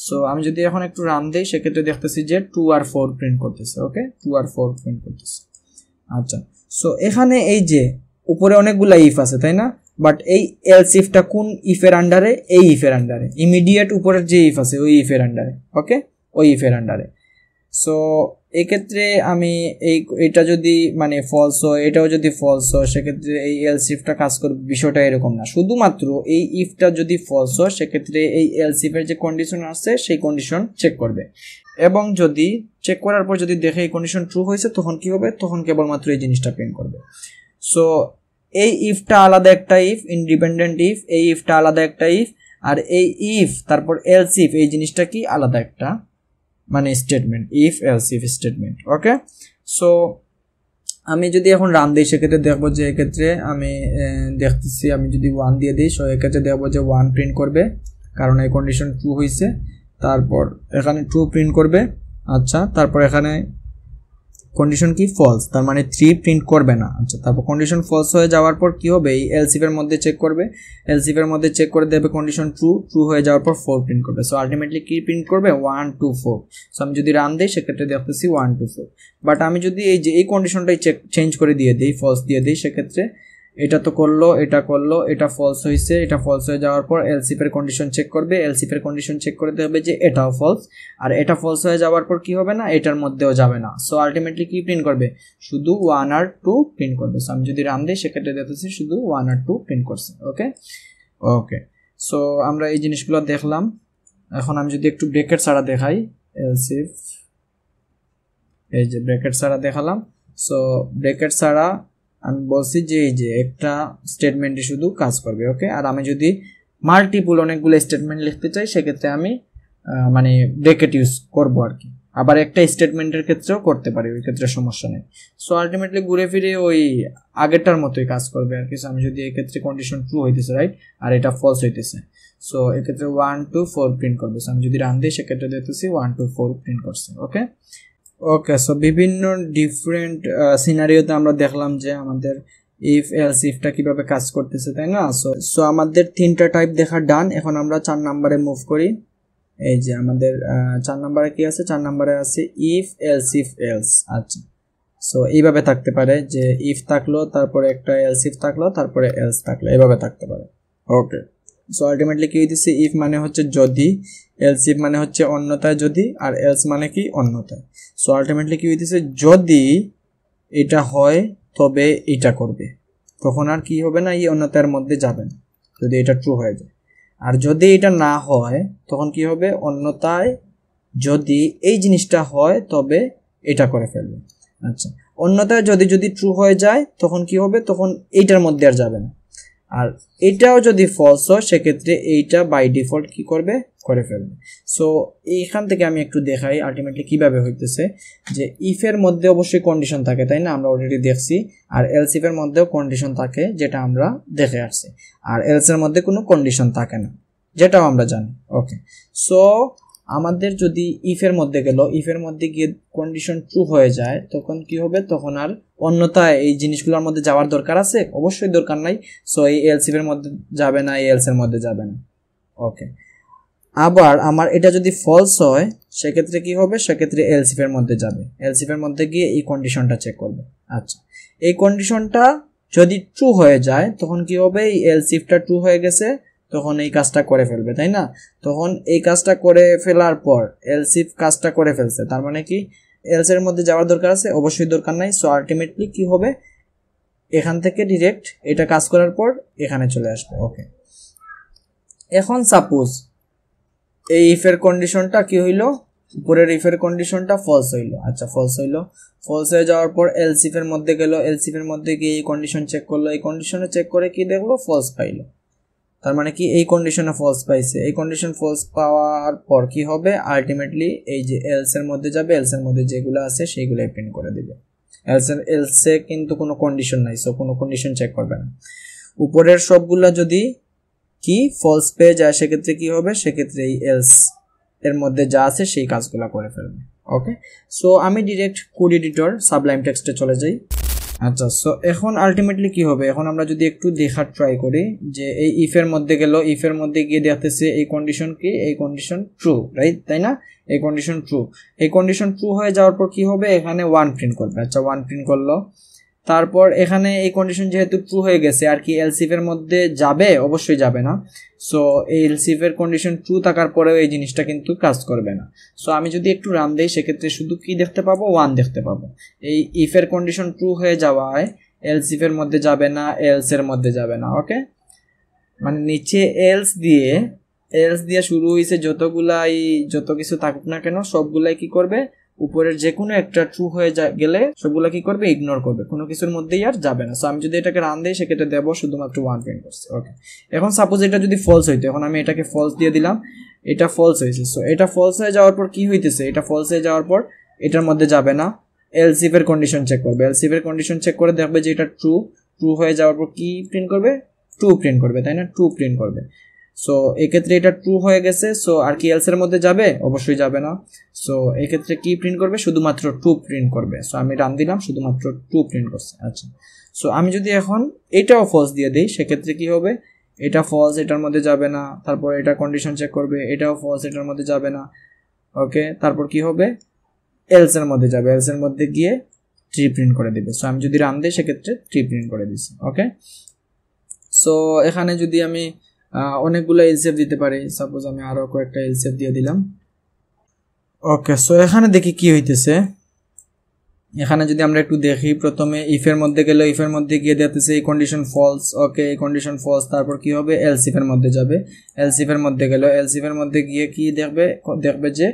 [SPEAKER 1] সো আমি যদি এখন একটু রান দিই সেক্ষেত্রে দেখতেছি যে 2 আর 4 প্রিন্ট করতেছে। ওকে, 2 আর 4 প্রিন্ট করতেছে। আচ্ছা, সো এখানে এই যে উপরে অনেকগুলা ইফ আছে তাই না, বাট এই এলস ইফটা কোন ইফের আন্ডারে, এই ইফের আন্ডারে, ইমিডিয়েট উপরের যে ইফ আছে ওই ইফের আন্ডারে। ওকে, ওই ইফের আন্ডারে। সো এক্ষেত্রে আমি এইটা যদি মানে ফলস হয়, এটাও যদি ফলস হয় সেক্ষেত্রে এই এলস ইফটা কাজ করবে, বিষয়টা এরকম না। শুধুমাত্র এই ইফটা যদি ফলস হয় সেক্ষেত্রে এই এলস ইফের যে কন্ডিশন আছে সেই কন্ডিশন চেক করবে, এবং যদি চেক করার পর যদি দেখে এই কন্ডিশন ট্রু হয়েছে তখন কি হবে, তখন কেবলমাত্র এই জিনিসটা প্রিন্ট করবে। সো এই ইফটা আলাদা একটা ইফ, ইন্ডিপেন্ডেন্ট ইফ, এই ইফটা আলাদা একটা ইফ, আর এই ইফ তারপর এলস ইফ এই জিনিসটা কি আলাদা একটা মানে statement, if else if statement. Okay, so আমি যদি এখন রান দিই সেক্ষেত্রে দেখবো যে এক্ষেত্রে আমি দেখতেছি আমি যদি 1 দিয়ে দিই, সো এক্ষেত্রে দেখবো যে 1 প্রিন্ট করবে কারণ এই কন্ডিশন ট্রু হয়েছে। তারপর এখানে ট্রু প্রিন্ট করবে। আচ্ছা, তারপর এখানে কন্ডিশন কি ফলস, তার মানে 3 প্রিন্ট করবে না। আচ্ছা, তারপর কন্ডিশন ফলস হয়ে যাওয়ার পর কি হবে, এই এলস ইফের মধ্যে চেক করবে, এলস ইফের মধ্যে চেক করে দেবে কন্ডিশন ট্রু, ট্রু হয়ে যাওয়ার পর 4 প্রিন্ট করবে। সো আলটিমেটলি কি প্রিন্ট করবে, 1 2 4। সো আমি যদি রান দিই সেক্ষেত্রে দেখতেছি 1 2 4, বাট আমি যদি এই যে এই কন্ডিশনটাই চেঞ্জ করে দিয়ে দিই, ফলস দিয়ে দিই, সেক্ষেত্রে এটা তো করলো, এটা করলো, এটা ফলস হয়েছে, এটা ফলস হয়ে যাওয়ার পর এলস ইফের কন্ডিশন চেক করবে, এলস ইফের কন্ডিশন চেক করতে হবে যে এটাও ফলস, আর এটা ফলস হয়ে যাওয়ার পর কি হবে না, এটার মধ্যেও যাবে না। সো আলটিমেটলি কি প্রিন্ট করবে, শুধু 1 আর 2 প্রিন্ট করবে। সো আমি যদি রান দিই সেক্ষেত্রে দেখতেছি শুধু 1 আর 2 প্রিন্ট করছে। ওকে ওকে, সো আমরা এই জিনিসগুলো দেখলাম। এখন আমি যদি একটু ব্র্যাকেট ছাড়া দেখাই, এলস ইফ, এই যে ব্র্যাকেট ছাড়া দেখালাম। সো ব্র্যাকেট ছাড়া আমি বলছি যে এই যে একটা স্টেটমেন্টে শুধু কাজ করবে। ওকে, আর আমি যদি মাল্টিপল অনেকগুলো স্টেটমেন্ট লিখতে চাই সেক্ষেত্রে আমি মানে ব্র্যাকেট ইউজ করবো আর কি। আবার একটা স্টেটমেন্টের ক্ষেত্রেও করতে পারি, ওই ক্ষেত্রে সমস্যা নেই। সো আলটিমেটলি ঘুরে ফিরে ওই আগেরটার মতোই কাজ করবে আর কি। আমি যদি এক্ষেত্রে কন্ডিশন ট্রু হইতেছে রাইট, আর এটা ফলস হইতেছে, সো এক্ষেত্রে 1 2 4 প্রিন্ট করবে। সো আমি যদি রান দিই সেক্ষেত্রে দেখতেছি 1 2 4 প্রিন্ট করছে। ওকে ওকে, সো বিভিন্ন ডিফারেন্ট সিনারিওতে আমরা দেখলাম যে আমাদের ইফ এলস ইফটা কিভাবে কাজ করতেছে, তাই না। সো আমাদের 3টা টাইপ দেখা ডান। এখন আমরা 4 নম্বরে মুভ করি। এই যে আমাদের 4 নম্বরে কি আছে, 4 নম্বরে আছে ইফ এলস ইফ এলস। আচ্ছা, সো এইভাবে থাকতে পারে যে ইফ থাকলো, তারপরে একটা এলস ইফ থাকলো, তারপরে এলস থাকলো, এইভাবে থাকতে পারে। ওকে, সো আলটিমেটলি কি হইতেছে, ইফ মানে হচ্ছে যদি, এলস ইফ মানে হচ্ছে অন্যথায় যদি, আর এলস মানে কি অন্যথায়। সো আলটিমেটলি কি হইতেছে, যদি এটা হয় তবে এটা করবে, তখন আর কি হবে না, এই অন্যথার মধ্যে যাবে না যদি এটা ট্রু হয়ে যায়। আর যদি এটা না হয় তখন কি হবে, অন্যথায় যদি এই জিনিসটা হয় তবে এটা করে ফেলবে। আচ্ছা, অন্যথায় যদি ট্রু হয়ে যায় তখন কি হবে, তখন এইটার মধ্যে আর যাবে না। আর এটাও যদি ফলস হয় সেক্ষেত্রে এইটা বাই ডিফল্ট কি করবে, করে ফেলবে। সো এইখান থেকে আমি একটু দেখাই আলটিমেটলি কিভাবে হইতেছে। যে ইফের মধ্যে অবশ্যই কন্ডিশন থাকে, তাই না, আমরা অলরেডি দেখছি। আর এলস ইফের মধ্যেও কন্ডিশন থাকে, যেটা আমরা দেখে আসছি। আর এলস এর মধ্যে কোনো কন্ডিশন থাকে না, যেটাও আমরা জানি। ওকে, সো আমাদের যদি ইফের মধ্যে গেল, ইফের মধ্যে গিয়ে কন্ডিশন ট্রু হয়ে যায় তখন কি হবে, তখন আর অন্যথায় এই জিনিসগুলোর মধ্যে যাওয়ার দরকার আছে, অবশ্যই দরকার নাই। সো এই এলস ইফের মধ্যে যাবে না, এই এলস এর মধ্যে যাবে না। ওকে, আবার আমার এটা যদি ফলস হয় সেক্ষেত্রে কি হবে, সেক্ষেত্রে এলস ইফের মধ্যে যাবে, এলস ইফের মধ্যে গিয়ে এই কন্ডিশনটা চেক করবে। আচ্ছা, এই কন্ডিশনটা যদি ট্রু হয়ে যায় তখন কি হবে, এই এলস ইফটা ট্রু হয়ে গেছে, তখন এই কাজটা করে ফেলবে, তাই না। তখন এই কাজটা করে ফেলার পর এলস ইফ কাজটা করে ফেলছে, তার মানে কি এলস এর মধ্যে যাওয়ার দরকার আছে, অবশ্যই দরকার নাই। সো আলটিমেটলি কি হবে, এখান থেকে ডিরেক্ট এটা কাজ করার পর এখানে চলে আসবে। ওকে, এখন সাপোজ এই ইফের কন্ডিশনটা কি হইলো, উপরের ইফের কন্ডিশনটা ফলস হইলো। আচ্ছা, ফলস হইলো, ফলস হয়ে যাওয়ার পর এলস ইফের মধ্যে গেল, এলস ইফের মধ্যে গিয়ে এই কন্ডিশন চেক করলো, এই কন্ডিশনে চেক করে কি দেখলো, ফলস পাইলো। তার মানে কি এই কন্ডিশনে ফলস পাইছে, এই কন্ডিশন ফলস পাওয়ার পর কি হবে, আলটিমেটলি এই যে এলস এর মধ্যে যাবে, এলস এর মধ্যে যেগুলো আছে সেইগুলাই প্রিন্ট করে দিবে। এলসে কিন্তু কোনো কন্ডিশন নাই, সো কোনো কন্ডিশন চেক করবে না। উপরের সবগুলা যদি কি ফলস পেয়ে যায় সেক্ষেত্রে কি হবে, সেক্ষেত্রে এই এলস এর মধ্যে যা আছে সেই কাজগুলো করে ফেলবে। ওকে, সো আমি ডিরেক্ট কোড এডিটর সাবলাইম টেক্সটে চলে যাই। আচ্ছা, সো এখন আলটিমেটলি কি হবে, এখন আমরা যদি একটু দেখার ট্রাই করি যে এই ইফের মধ্যে গেল, ইফের মধ্যে গিয়ে দেখতেছে এই কন্ডিশন কি, এই কন্ডিশন ট্রু, রাইট, তাই না, এই কন্ডিশন ট্রু। এই কন্ডিশন ট্রু হয়ে যাওয়ার পর কি হবে, এখানে 1 প্রিন্ট করবে। আচ্ছা, 1 প্রিন্ট করলো, তারপর এখানে এই কন্ডিশন যেহেতু ট্রু হয়ে গেছে, আর কি এলস ইফের মধ্যে যাবে, অবশ্যই যাবে না। সো এই এলস ইফের কন্ডিশন ট্রু থাকার পরেও এই জিনিসটা কিন্তু কাজ করবে না। সো আমি যদি একটু রান দেই সেক্ষেত্রে শুধু কি দেখতে পাবো, 1 দেখতে পাবো। এই ইফের কন্ডিশন ট্রু হয়ে যাওয়ায় এলস ইফের মধ্যে যাবে না, এলস এর মধ্যে যাবে না। ওকে, মানে নিচে এলস দিয়ে শুরু হয়েছে যত কিছু থাকুক না কেন সবগুলাই কি করবে, উপরের যে কোনো একটা ট্রু হয়ে গেলে সবগুলা কি করবে, ইগনোর করবে, কোনো কিছুর মধ্যেই আর যাবে না। সো আমি যদি এটাকে রান দেই সেক্ষেত্রে দেবো শুধুমাত্র 1 প্রিন্ট করছে। ওকে, এখন সাপোজ এটা যদি ফলস হইতো, এখন আমি এটাকে ফলস দিয়ে দিলাম, এটা ফলস হয়েছে। সো এটা ফলস হয়ে যাওয়ার পর কি হইতেছে, এটা ফলস হয়ে যাওয়ার পর এটার মধ্যে যাবে না, এলস ইফের কন্ডিশন চেক করবে, এলস ইফের কন্ডিশন চেক করে দেখবে যে এটা ট্রু হয়ে যাওয়ার পর কি প্রিন্ট করবে, 2 প্রিন্ট করবে, তাই না, 2 প্রিন্ট করবে। সো এক্ষেত্রে এটা ট্রু হয়ে গেছে, সো আর কি এলস এর মধ্যে যাবে, অবশ্যই যাবে না। সো এক্ষেত্রে কি প্রিন্ট করবে, শুধুমাত্র 2 প্রিন্ট করবে। সো আমি রান দিলাম, শুধুমাত্র 2 প্রিন্ট করছে। আচ্ছা, সো আমি যদি এখন এটাও ফলস দিয়ে দিই সেক্ষেত্রে কি হবে, এটা ফলস, এটার মধ্যে যাবে না, তারপর এটা কন্ডিশন চেক করবে, এটাও ফলস, এটার মধ্যে যাবে না। ওকে, তারপর কি হবে, এলস এর মধ্যে যাবে, এলস এর মধ্যে গিয়ে 3 প্রিন্ট করে দেবে। সো আমি যদি রান দিই সেক্ষেত্রে 3 প্রিন্ট করে দিচ্ছি। ওকে, সো এখানে যদি আমি অনেকগুলো এলসেফ দিতে পারি, সাপোজ আমি আরো কয়েকটা এলসেফ দিয়ে দিলাম। ওকে, সো এখানে দেখি কি হইতেছে। এখানে যদি আমরা একটু দেখি, প্রথমে ইফের মধ্যে গেলে, ইফের মধ্যে গিয়ে দেখতেছে এই কন্ডিশন ফলস। ওকে, এই কন্ডিশন ফলস, তারপর কি হবে, এলস ইফের মধ্যে যাবে, এলস ইফের মধ্যে গেল, এলস ইফের মধ্যে গিয়ে কি দেখবে যে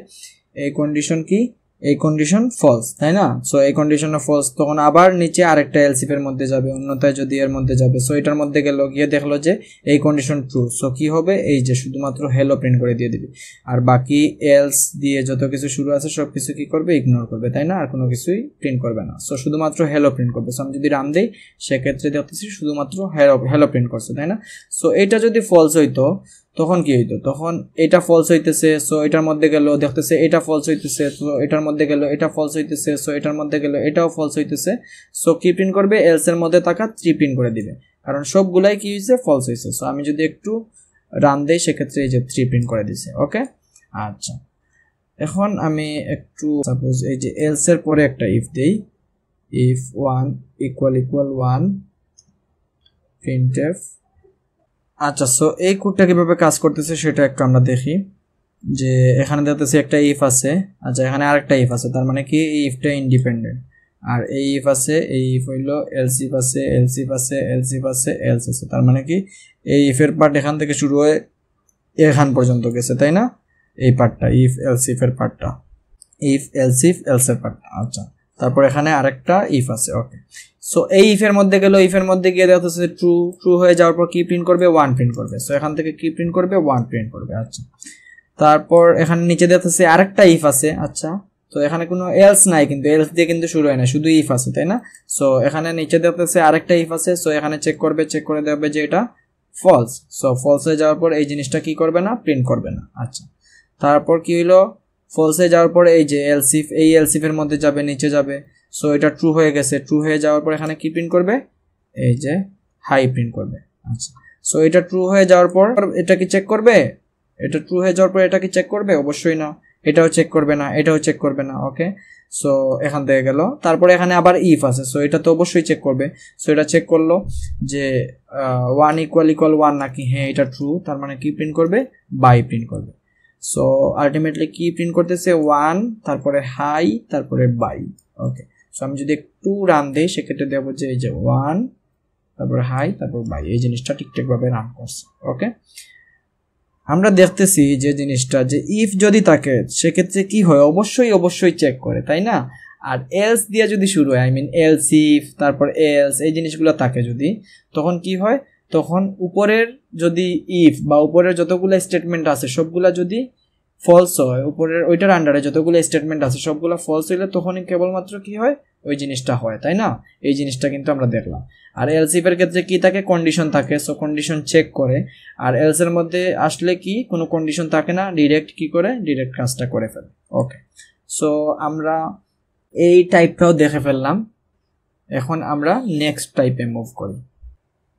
[SPEAKER 1] এই কন্ডিশন কি, এই কন্ডিশন ফলস, তাই না। সো এই কন্ডিশন ফলস, তখন আবার নিচে আরেকটা এলস ইফের মধ্যে যাবে, অন্যথায় যদি এর মধ্যে যাবে। সো এটার মধ্যে গেল, গিয়ে দেখলো যে এই কন্ডিশন ট্রু। সো কি হবে, এই যে শুধুমাত্র হ্যালো প্রিন্ট করে দিয়ে দিবে, আর বাকি এলস দিয়ে যত কিছু শুরু আছে সব কিছু কি করবে, ইগনোর করবে, তাই না, আর কোনো কিছুই প্রিন্ট করবে না। সো শুধুমাত্র হ্যালো প্রিন্ট করবে। সো আমি যদি রান দেই সেক্ষেত্রে দেখতেছি শুধুমাত্র হ্যালো প্রিন্ট করছে, তাই না। সো এটা যদি ফলস হইতো তখন কি হইতো, তখন এটা ফলস হইতেছে, সো এটার মধ্যে গেল, দেখতেছে এটা ফলস হইতেছে, তো এটার মধ্যে গেল, এটা ফলস হইতেছে, সো এটার মধ্যে গেল, এটাও ফলস হইতেছে। সো কি প্রিন্ট করবে, এলস এর মধ্যে থাকা 3 প্রিন্ট করে দিবে, কারণ সবগুলাই কি হয়েছে, ফলস হয়েছে। সো আমি যদি একটু রান দেই সেক্ষেত্রে এই যে 3 প্রিন্ট করে দিছে। ওকে, আচ্ছা, এখন আমি একটু সাপোজ এই যে এলস এর পরে একটা ইফ দেই, ইফ 1 = 1 printf। আচ্ছা, সো এই কোডটা কিভাবে কাজ করতেছে সেটা একটু আমরা দেখি। যে এখানে দেখতেছি একটা ইফ আছে, আচ্ছা এখানে আরেকটা ইফ আছে, তার মানে কি এই ইফটা ইন্ডিপেন্ডেন্ট। আর এই ইফ আছে, এই ইফ হইলো এলস ইফ আছে, এলস ইফ আছে, এলস ইফ আছে, এলস আছে, তার মানে কি এই ইফের পার্ট এখান থেকে শুরু হয়ে এখান পর্যন্ত গেছে, তাই না। এই পার্টটা ইফ এলস ইফ এর পার্টটা, ইফ এলস ইফ এলস এর পার্টটা। আচ্ছা, তারপর এখানে আরেকটা ইফ আছে। ওকে, সো এই ইফের মধ্যে গেল, ইফের মধ্যে গিয়ে দেখা যাচ্ছে ট্রু, ট্রু হয়ে যাওয়ার পর কি প্রিন্ট করবে, 1 প্রিন্ট করবে। সো এখান থেকে কি প্রিন্ট করবে, 1 প্রিন্ট করবে। আচ্ছা, তারপর এখানে নিচে দেখতেছে আরেকটা ইফ আছে। আচ্ছা, তো এখানে কোনো এলস নাই, কিন্তু এলস দিয়ে কিন্তু শুরু হয় না, শুধু ইফ আছে, তাই না? সো এখানে নিচে দেখতেছে আরেকটা ইফ আছে। সো এখানে চেক করবে, চেক করে দেখবে যে এটা ফলস। সো ফলস হয়ে যাওয়ার পর এই জিনিসটা কি করবে না, প্রিন্ট করবে না। আচ্ছা, তারপর কি হইলো, ফলস হয়ে যাওয়ার পর এই যে এলস ইফ, এই এলস ইফ এর মধ্যে যাবে, নিচে যাবে। সো এটা ট্রু হয়ে গেছে, ট্রু হয়ে যাওয়ার পর এখানে কি প্রিন্ট করবে, এই যে হাই প্রিন্ট করবে। আচ্ছা, সো এটা ট্রু হয়ে যাওয়ার পর এটা কি চেক করবে, এটা ট্রু হয়ে যাওয়ার পর এটা কি চেক করবে, অবশ্যই না, এটাও চেক করবে না, এটাও চেক করবে না। ওকে, সো এখান থেকে গেল। তারপরে এখানে আবার ইফ আছে, সো এটা তো অবশ্যই চেক করবে। সো এটা চেক করলো যে 1 = 1 নাকি, হ্যাঁ এটা ট্রু, তার মানে কি প্রিন্ট করবে, বাই প্রিন্ট করবে। সো আলটিমেটলি কি প্রিন্ট করতেছে, 1, তারপরে হাই, তারপরে বাই। ওকে, সো আমি যদি একটু রান দিই সেক্ষেত্রে দেবো যে এই যে 1, তারপরে হাই, তারপর বাই, এই জিনিসটা ঠিকঠাকভাবে রান করছে। ওকে, আমরা দেখতেছি যে জিনিসটা, যে ইফ যদি থাকে সেক্ষেত্রে কি হয়, অবশ্যই চেক করে, তাই না? আর এলস দিয়ে যদি শুরু হয়, আই মিন এলস ইফ, তারপর এলস, এই জিনিসগুলো থাকে যদি, তখন কি হয়, তখন উপরের যদি ইফ বা উপরের যতগুলো স্টেটমেন্ট আছে সবগুলা যদি ফলস হয়, উপরের ওইটার আন্ডারে যতগুলো স্টেটমেন্ট আছে সবগুলো ফলস হইলে তখনই কেবলমাত্র কি হয়, ওই জিনিসটা হয়, তাই না? এই জিনিসটা কিন্তু আমরা দেখলাম। আর এলস ইফ এর ক্ষেত্রে কি থাকে, কন্ডিশন থাকে। সো কন্ডিশন চেক করে, আর এলস এর মধ্যে আসলে কি কোনো কন্ডিশন থাকে না, ডিরেক্ট কি করে, ডিরেক্ট কাজটা করে ফেলে। ওকে, সো আমরা এই টাইপটাও দেখে ফেললাম। এখন আমরা নেক্সট টাইপে মুভ করি।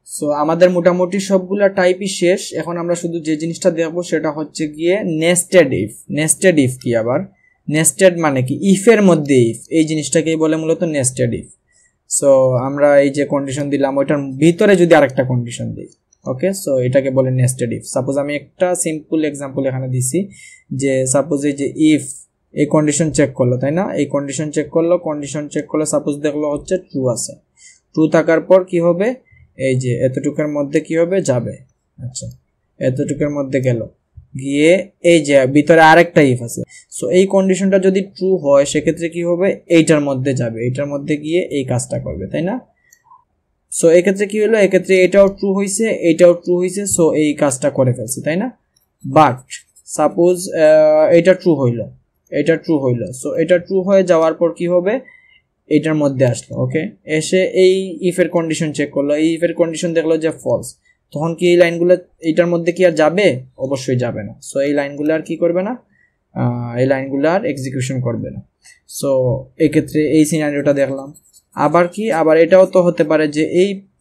[SPEAKER 1] সো আমাদের মোটামুটি সবগুলা টাইপই শেষ। এখন আমরা শুধু যে জিনিসটা দেখবো সেটা হচ্ছে গিয়ে নেস্টেড ইফ। নেস্টেড ইফ কি আবার, নেস্টেড মানে কি, ইফের মধ্যে ইফ, এই জিনিসটাকেই বলে মূলত নেস্টেড ইফ। সো আমরা এই যে কন্ডিশন দিলাম ওইটার ভিতরে যদি আরেকটা কন্ডিশন দিই, ওকে, সো এটাকে বলে নেস্টেড ইফ। সাপোজ আমি একটা সিম্পল এক্সাম্পল এখানে দিছি, যে সাপোজ এই যে ইফ, এই কন্ডিশন চেক করলো, তাই না? এই কন্ডিশন চেক করলো, সাপোজ দেখলো হচ্ছে ট্রু আছে। ট্রু থাকার পর কি হবে, এই যে এতটুকুর মধ্যে কি হবে, যাবে। আচ্ছা, এতটুকুর মধ্যে গেল, গিয়ে এই যে ভিতরে আরেকটা ইফ আছে। সো এই কন্ডিশনটা যদি ট্রু হয় সেক্ষেত্রে কি হবে, এইটার মধ্যে যাবে, এইটার মধ্যে গিয়ে এই কাজটা করবে, তাই না? সো এক্ষেত্রে কি হলো, এক্ষেত্রে এটাও ট্রু হয়েছে, এইটাও ট্রু হয়েছে, সো এই কাজটা করে ফেলছে, তাই না? বাট সাপোজ এটা ট্রু হইলো, এটা ট্রু হইলো। সো এটা ট্রু হয়ে যাওয়ার পর কি হবে, এইটার মধ্যে আসলো। ওকে, এসে এই ইফের কন্ডিশন চেক করলো, এই ইফের কন্ডিশন দেখলো যে ফলস, তখন কি এই লাইনগুলো এইটার মধ্যে কি আর যাবে, অবশ্যই যাবে না। সো এই লাইনগুলো আর কি করবে না, এই লাইনগুলো আর এক্সিকিউশন করবে না। সো এক্ষেত্রে এই সিনারিওটা দেখলাম। আবার কি, আবার এটাও তো হতে পারে যে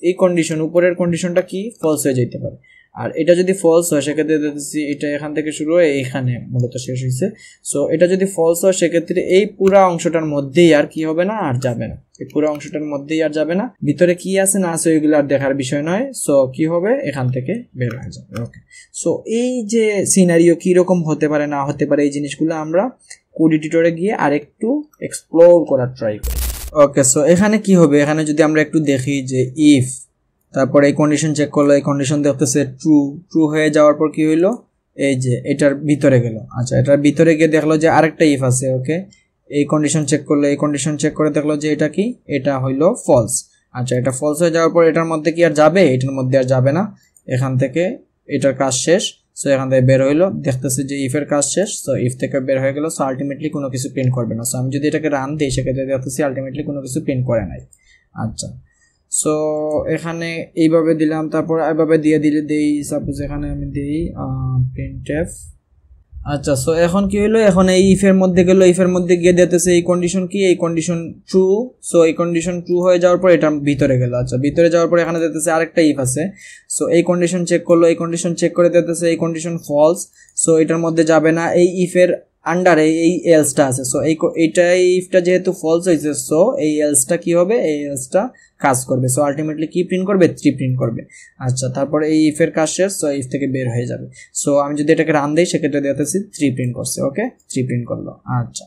[SPEAKER 1] এই কন্ডিশন, উপরের কন্ডিশনটা কি ফলস হয়ে যেতে পারে। আর এটা যদি ফলস হয় সেক্ষেত্রে দেখতেছি এটা এখান থেকে শুরু হয়ে এইখানে মূলত শেষ হয়েছে। সো এটা যদি ফলস হয় সেক্ষেত্রে এই পুরো অংশটার মধ্যেই আর কি হবে না, আর যাবে না, এই পুরো অংশটার মধ্যেই আর যাবে না, ভিতরে কি আছে না আছে ওইগুলো আর দেখার বিষয় নয়। সো কি হবে, এখান থেকে বের হয়ে যাবে। ওকে, সো এই যে সিনারিও কিরকম হতে পারে না হতে পারে, এই জিনিসগুলো আমরা কোড এডিটরে গিয়ে আরেকটু এক্সপ্লোর করার ট্রাই করি। ওকে, সো এখানে কি হবে, এখানে যদি আমরা একটু দেখি যে ইফ, তারপরে এই কন্ডিশন চেক করলো, এই কন্ডিশন দেখতেছে ট্রু, ট্রু হয়ে যাওয়ার পর কি হইলো, এই যে এটার ভিতরে গেল। আচ্ছা, এটার ভিতরে গিয়ে দেখলো যে আরেকটা ইফ আছে। ওকে, এই কন্ডিশন চেক করলো, এই কন্ডিশন চেক করে দেখলো যে এটা কি, এটা হইলো ফলস। আচ্ছা, এটা ফলস হয়ে যাওয়ার পর এটার মধ্যে কি আর যাবে, এটার মধ্যে আর যাবে না, এখান থেকে এটার কাজ শেষ। সো এখান থেকে বের হইলো, দেখতেছে যে ইফের কাজ শেষ। সো ইফ থেকে বের হয়ে গেল, সো আলটিমেটলি কোনো কিছু প্রিন্ট করবে না। সো আমি যদি এটাকে রান দিই সেক্ষেত্রে দেখতেছি আলটিমেটলি কোনো কিছু প্রিন্ট করে নাই। আচ্ছা, সো এখানে এইভাবে দিলাম, তারপর এইভাবে দিয়ে দিলে দেই, সাপোজ এখানে আমি দিই printf। আচ্ছা, সো এখন কি হলো, এখন এই ইফের মধ্যে গেল, ইফের মধ্যে গিয়ে দিতেছে এই কন্ডিশন কি, এই কন্ডিশন ট্রু। সো এই কন্ডিশন ট্রু হয়ে যাওয়ার পর এটা ভিতরে গেল। আচ্ছা, ভিতরে যাওয়ার পর এখানে দিতেছে আরেকটা ইফ আছে। সো এই কন্ডিশন চেক করলো, এই কন্ডিশন চেক করে দিতেছে এই কন্ডিশন ফলস। সো এটার মধ্যে যাবে না, এই ইফের আন্ডারে এই এলসটা আছে। সো এইটা ইফটা যেহেতু ফলস হয়েছে, সো এই এলসটা কি হবে, এই এলসটা কাজ করবে। সো আলটিমেটলি কি প্রিন্ট করবে, 3 প্রিন্ট করবে। আচ্ছা, তারপরে এই ইফের কাজ শেষ, সো ইফ থেকে বের হয়ে যাবে। সো আমি যদি এটাকে রান দিই সেক্ষেত্রে দেখতেছি 3 প্রিন্ট করছে। ওকে, 3 প্রিন্ট করলো। আচ্ছা,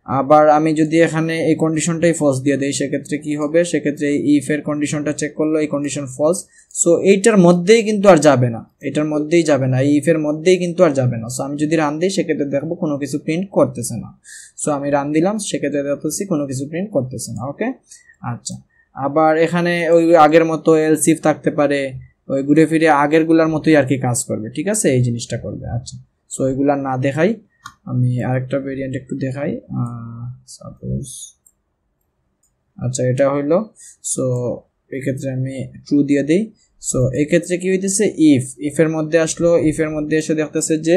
[SPEAKER 1] আবার আমি যদি এখানে এই কন্ডিশনটাই ফলস দিয়ে দেই সেক্ষেত্রে কি হবে, সেক্ষেত্রে ইফ এর কন্ডিশনটা চেক করলো, এই কন্ডিশন ফলস, সো এইটার মধ্যেই কিন্তু আর যাবে না, এটার মধ্যেই যাবে না, ইফ এর মধ্যেই কিন্তু আর যাবে না। সো আমি যদি রান দিই সেক্ষেত্রে দেখবো কোনো কিছু প্রিন্ট করতেছে না। সো আমি রান দিলাম, সেক্ষেত্রে দেখতেছি কোনো কিছু প্রিন্ট করতেছে না। ওকে, আচ্ছা। আবার এখানে ওই আগের মতো এলস ইফ থাকতে পারে, ওই ঘুরে ফিরে আগের গুলার মতোই আর কি কাজ করবে, ঠিক আছে, এই জিনিসটা করবে। আচ্ছা, সো ওইগুলা না দেখাই, আমি আরেকটা ভেরিয়েন্ট একটু দেখাই, সাপোজ আচ্ছা এটা হইলো। সো এক্ষেত্রে আমি ট্রু দিয়ে দিই। সো এক্ষেত্রে কি হইতেছে, ইফ এর মধ্যে আসলো, ইফ এর মধ্যে এসে দেখতেছে যে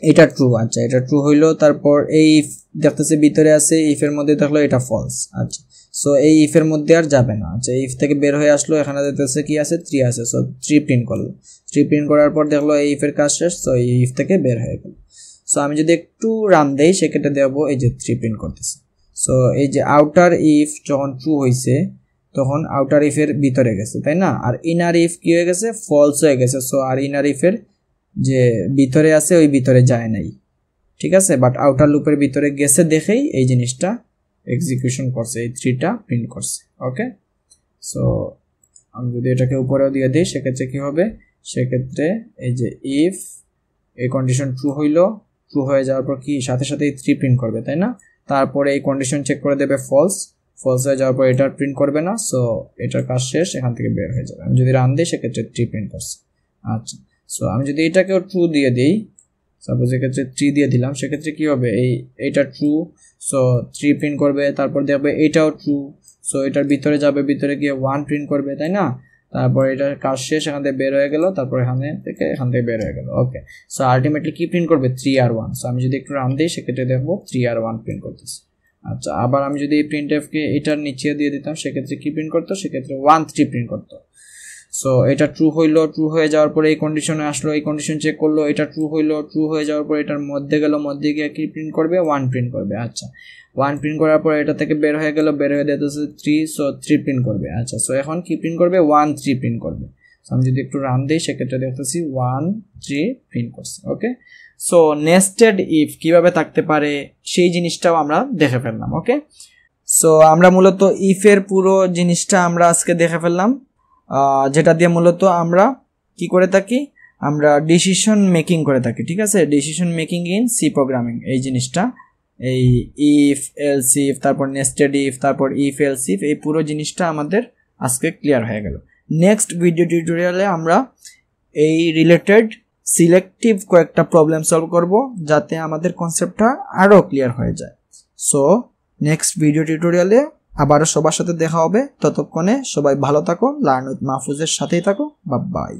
[SPEAKER 1] এটা ট্রু। আচ্ছা, এটা ট্রু হইলো, তারপর এই ইফ দেখতেছে ভিতরে আছে, ইফ এর মধ্যে থাকলো এটা ফলস। আচ্ছা, সো এই ইফ এর মধ্যে আর যাবে না। আচ্ছা, ইফ থেকে বের হয়ে আসলো, এখানে দেখতেছে কি আছে, 3 আছে। সো 3 প্রিন্ট করলো, 3 প্রিন্ট করার পর দেখলো এই ইফ এর কাজ শেষ। সো এই ইফ থেকে বের হয়ে গেল। সো আমি যদি একটু রান দেই সেক্ষেত্রে দেখবো এই যে 3 প্রিন্ট করতেছে। সো এই যে আউটার ইফ যখন ট্রু হয়েছে তখন আউটার ইফ এর ভিতরে গেছে, তাই না? আর ইনার ইফ কি হয়ে গেছে, ফলস হয়ে গেছে। সো আর ইনার ইফ এর যে ভিতরে আছে ওই ভিতরে যায় নাই, ঠিক আছে, বাট আউটার লুপের ভিতরে গেছে দেখেই এই জিনিসটা এক্সিকিউশন করছে, এই 3টা প্রিন্ট করছে। ওকে, সো আমি যদি এটাকে উপরেও দিয়ে দিই সেক্ষেত্রে কি হবে, সেক্ষেত্রে এই যে ইফ এই কন্ডিশন ট্রু হইলো, ট্রু হয়ে যাওয়ার পর কি সাথে সাথে 3 প্রিন্ট করবে, তাই না? তারপরে এই কন্ডিশন চেক করে দেবে ফলস, ফলস হয়ে যাওয়ার পর এটার প্রিন্ট করবে না। সো এটার কাজ শেষ, এখান থেকে বের হয়ে যাবে। আমি যদি রান দিই সেক্ষেত্রে 3 প্রিন্ট করছে। আচ্ছা, সো আমি যদি এটাকেও ট্রু দিয়ে দিই, সাপোজ এক্ষেত্রে 3 দিয়ে দিলাম, সেক্ষেত্রে কি হবে, এইটা ট্রু, সো 3 প্রিন্ট করবে। তারপর দেখবে এইটাও ট্রু, সো এটার ভিতরে যাবে, ভিতরে গিয়ে 1 প্রিন্ট করবে, তাই না? তারপর এটার কাজ শেষ, এখান থেকে বের হয়ে গেল, তারপর এখান থেকে বের হয়ে গেল। ওকে, সো আলটিমেটলি কি প্রিন্ট করবে, 3 আর 1। সো আমি যদি একটু রান দিই সেক্ষেত্রে দেখবো 3 আর 1 প্রিন্ট করতেছে। আচ্ছা, আবার আমি যদি এই প্রিন্ট এফকে এটার নিচে দিয়ে দিতাম সেক্ষেত্রে কি প্রিন্ট করতো, সেক্ষেত্রে 1 3 প্রিন্ট করতো। সো এটা ট্রু হইলো, ট্রু হয়ে যাওয়ার পরে এই কন্ডিশনে আসলো, এই কন্ডিশন চেক করলো, এটা ট্রু হইলো, ট্রু হয়ে যাওয়ার পর এটার মধ্যে গেল, মধ্যে গিয়ে কি প্রিন্ট করবে, 1 প্রিন্ট করবে। আচ্ছা, 1 প্রিন্ট করার পর এটা থেকে বের হয়ে গেল, বের হয়ে দিতেছে 3, সো 3 প্রিন্ট করবে। আচ্ছা, সো এখন কি প্রিন্ট করবে, 1 3 প্রিন্ট করবে। সো আমি যদি একটু রান দিই সেক্ষেত্রে দেখতেছি 1 3 প্রিন্ট করছে। ওকে, সো নেস্টেড ইফ কিভাবে থাকতে পারে সেই জিনিসটাও আমরা দেখে ফেললাম। ওকে, সো আমরা মূলত ইফের পুরো জিনিসটা আমরা আজকে দেখে ফেললাম, যেটা দিয়ে মূলত আমরা কি করে থাকি, আমরা ডিসিশন মেকিং করে থাকি, ঠিক আছে, decision making in C programming. এই জিনিসটা, এই ইফ এলস ইফ, তারপর নেস্টেড ইফ, তারপর ইফ এলস ইফ, এই পুরো জিনিসটা আমাদের আজকে ক্লিয়ার হয়ে গেল। নেক্সট ভিডিও টিউটোরিয়ালে আমরা এই রিলেটেড সিলেক্টিভ কয়েকটা প্রবলেম সলভ করব যাতে আমাদের কনসেপ্টটা আরও ক্লিয়ার হয়ে যায়। সো নেক্সট ভিডিও টিউটোরিয়ালে আবারও সবার সাথে দেখা হবে। ততক্ষণে সবাই ভালো থাকো, লার্ন উইথ মাহফুজের সাথেই থাকো। Bye bye.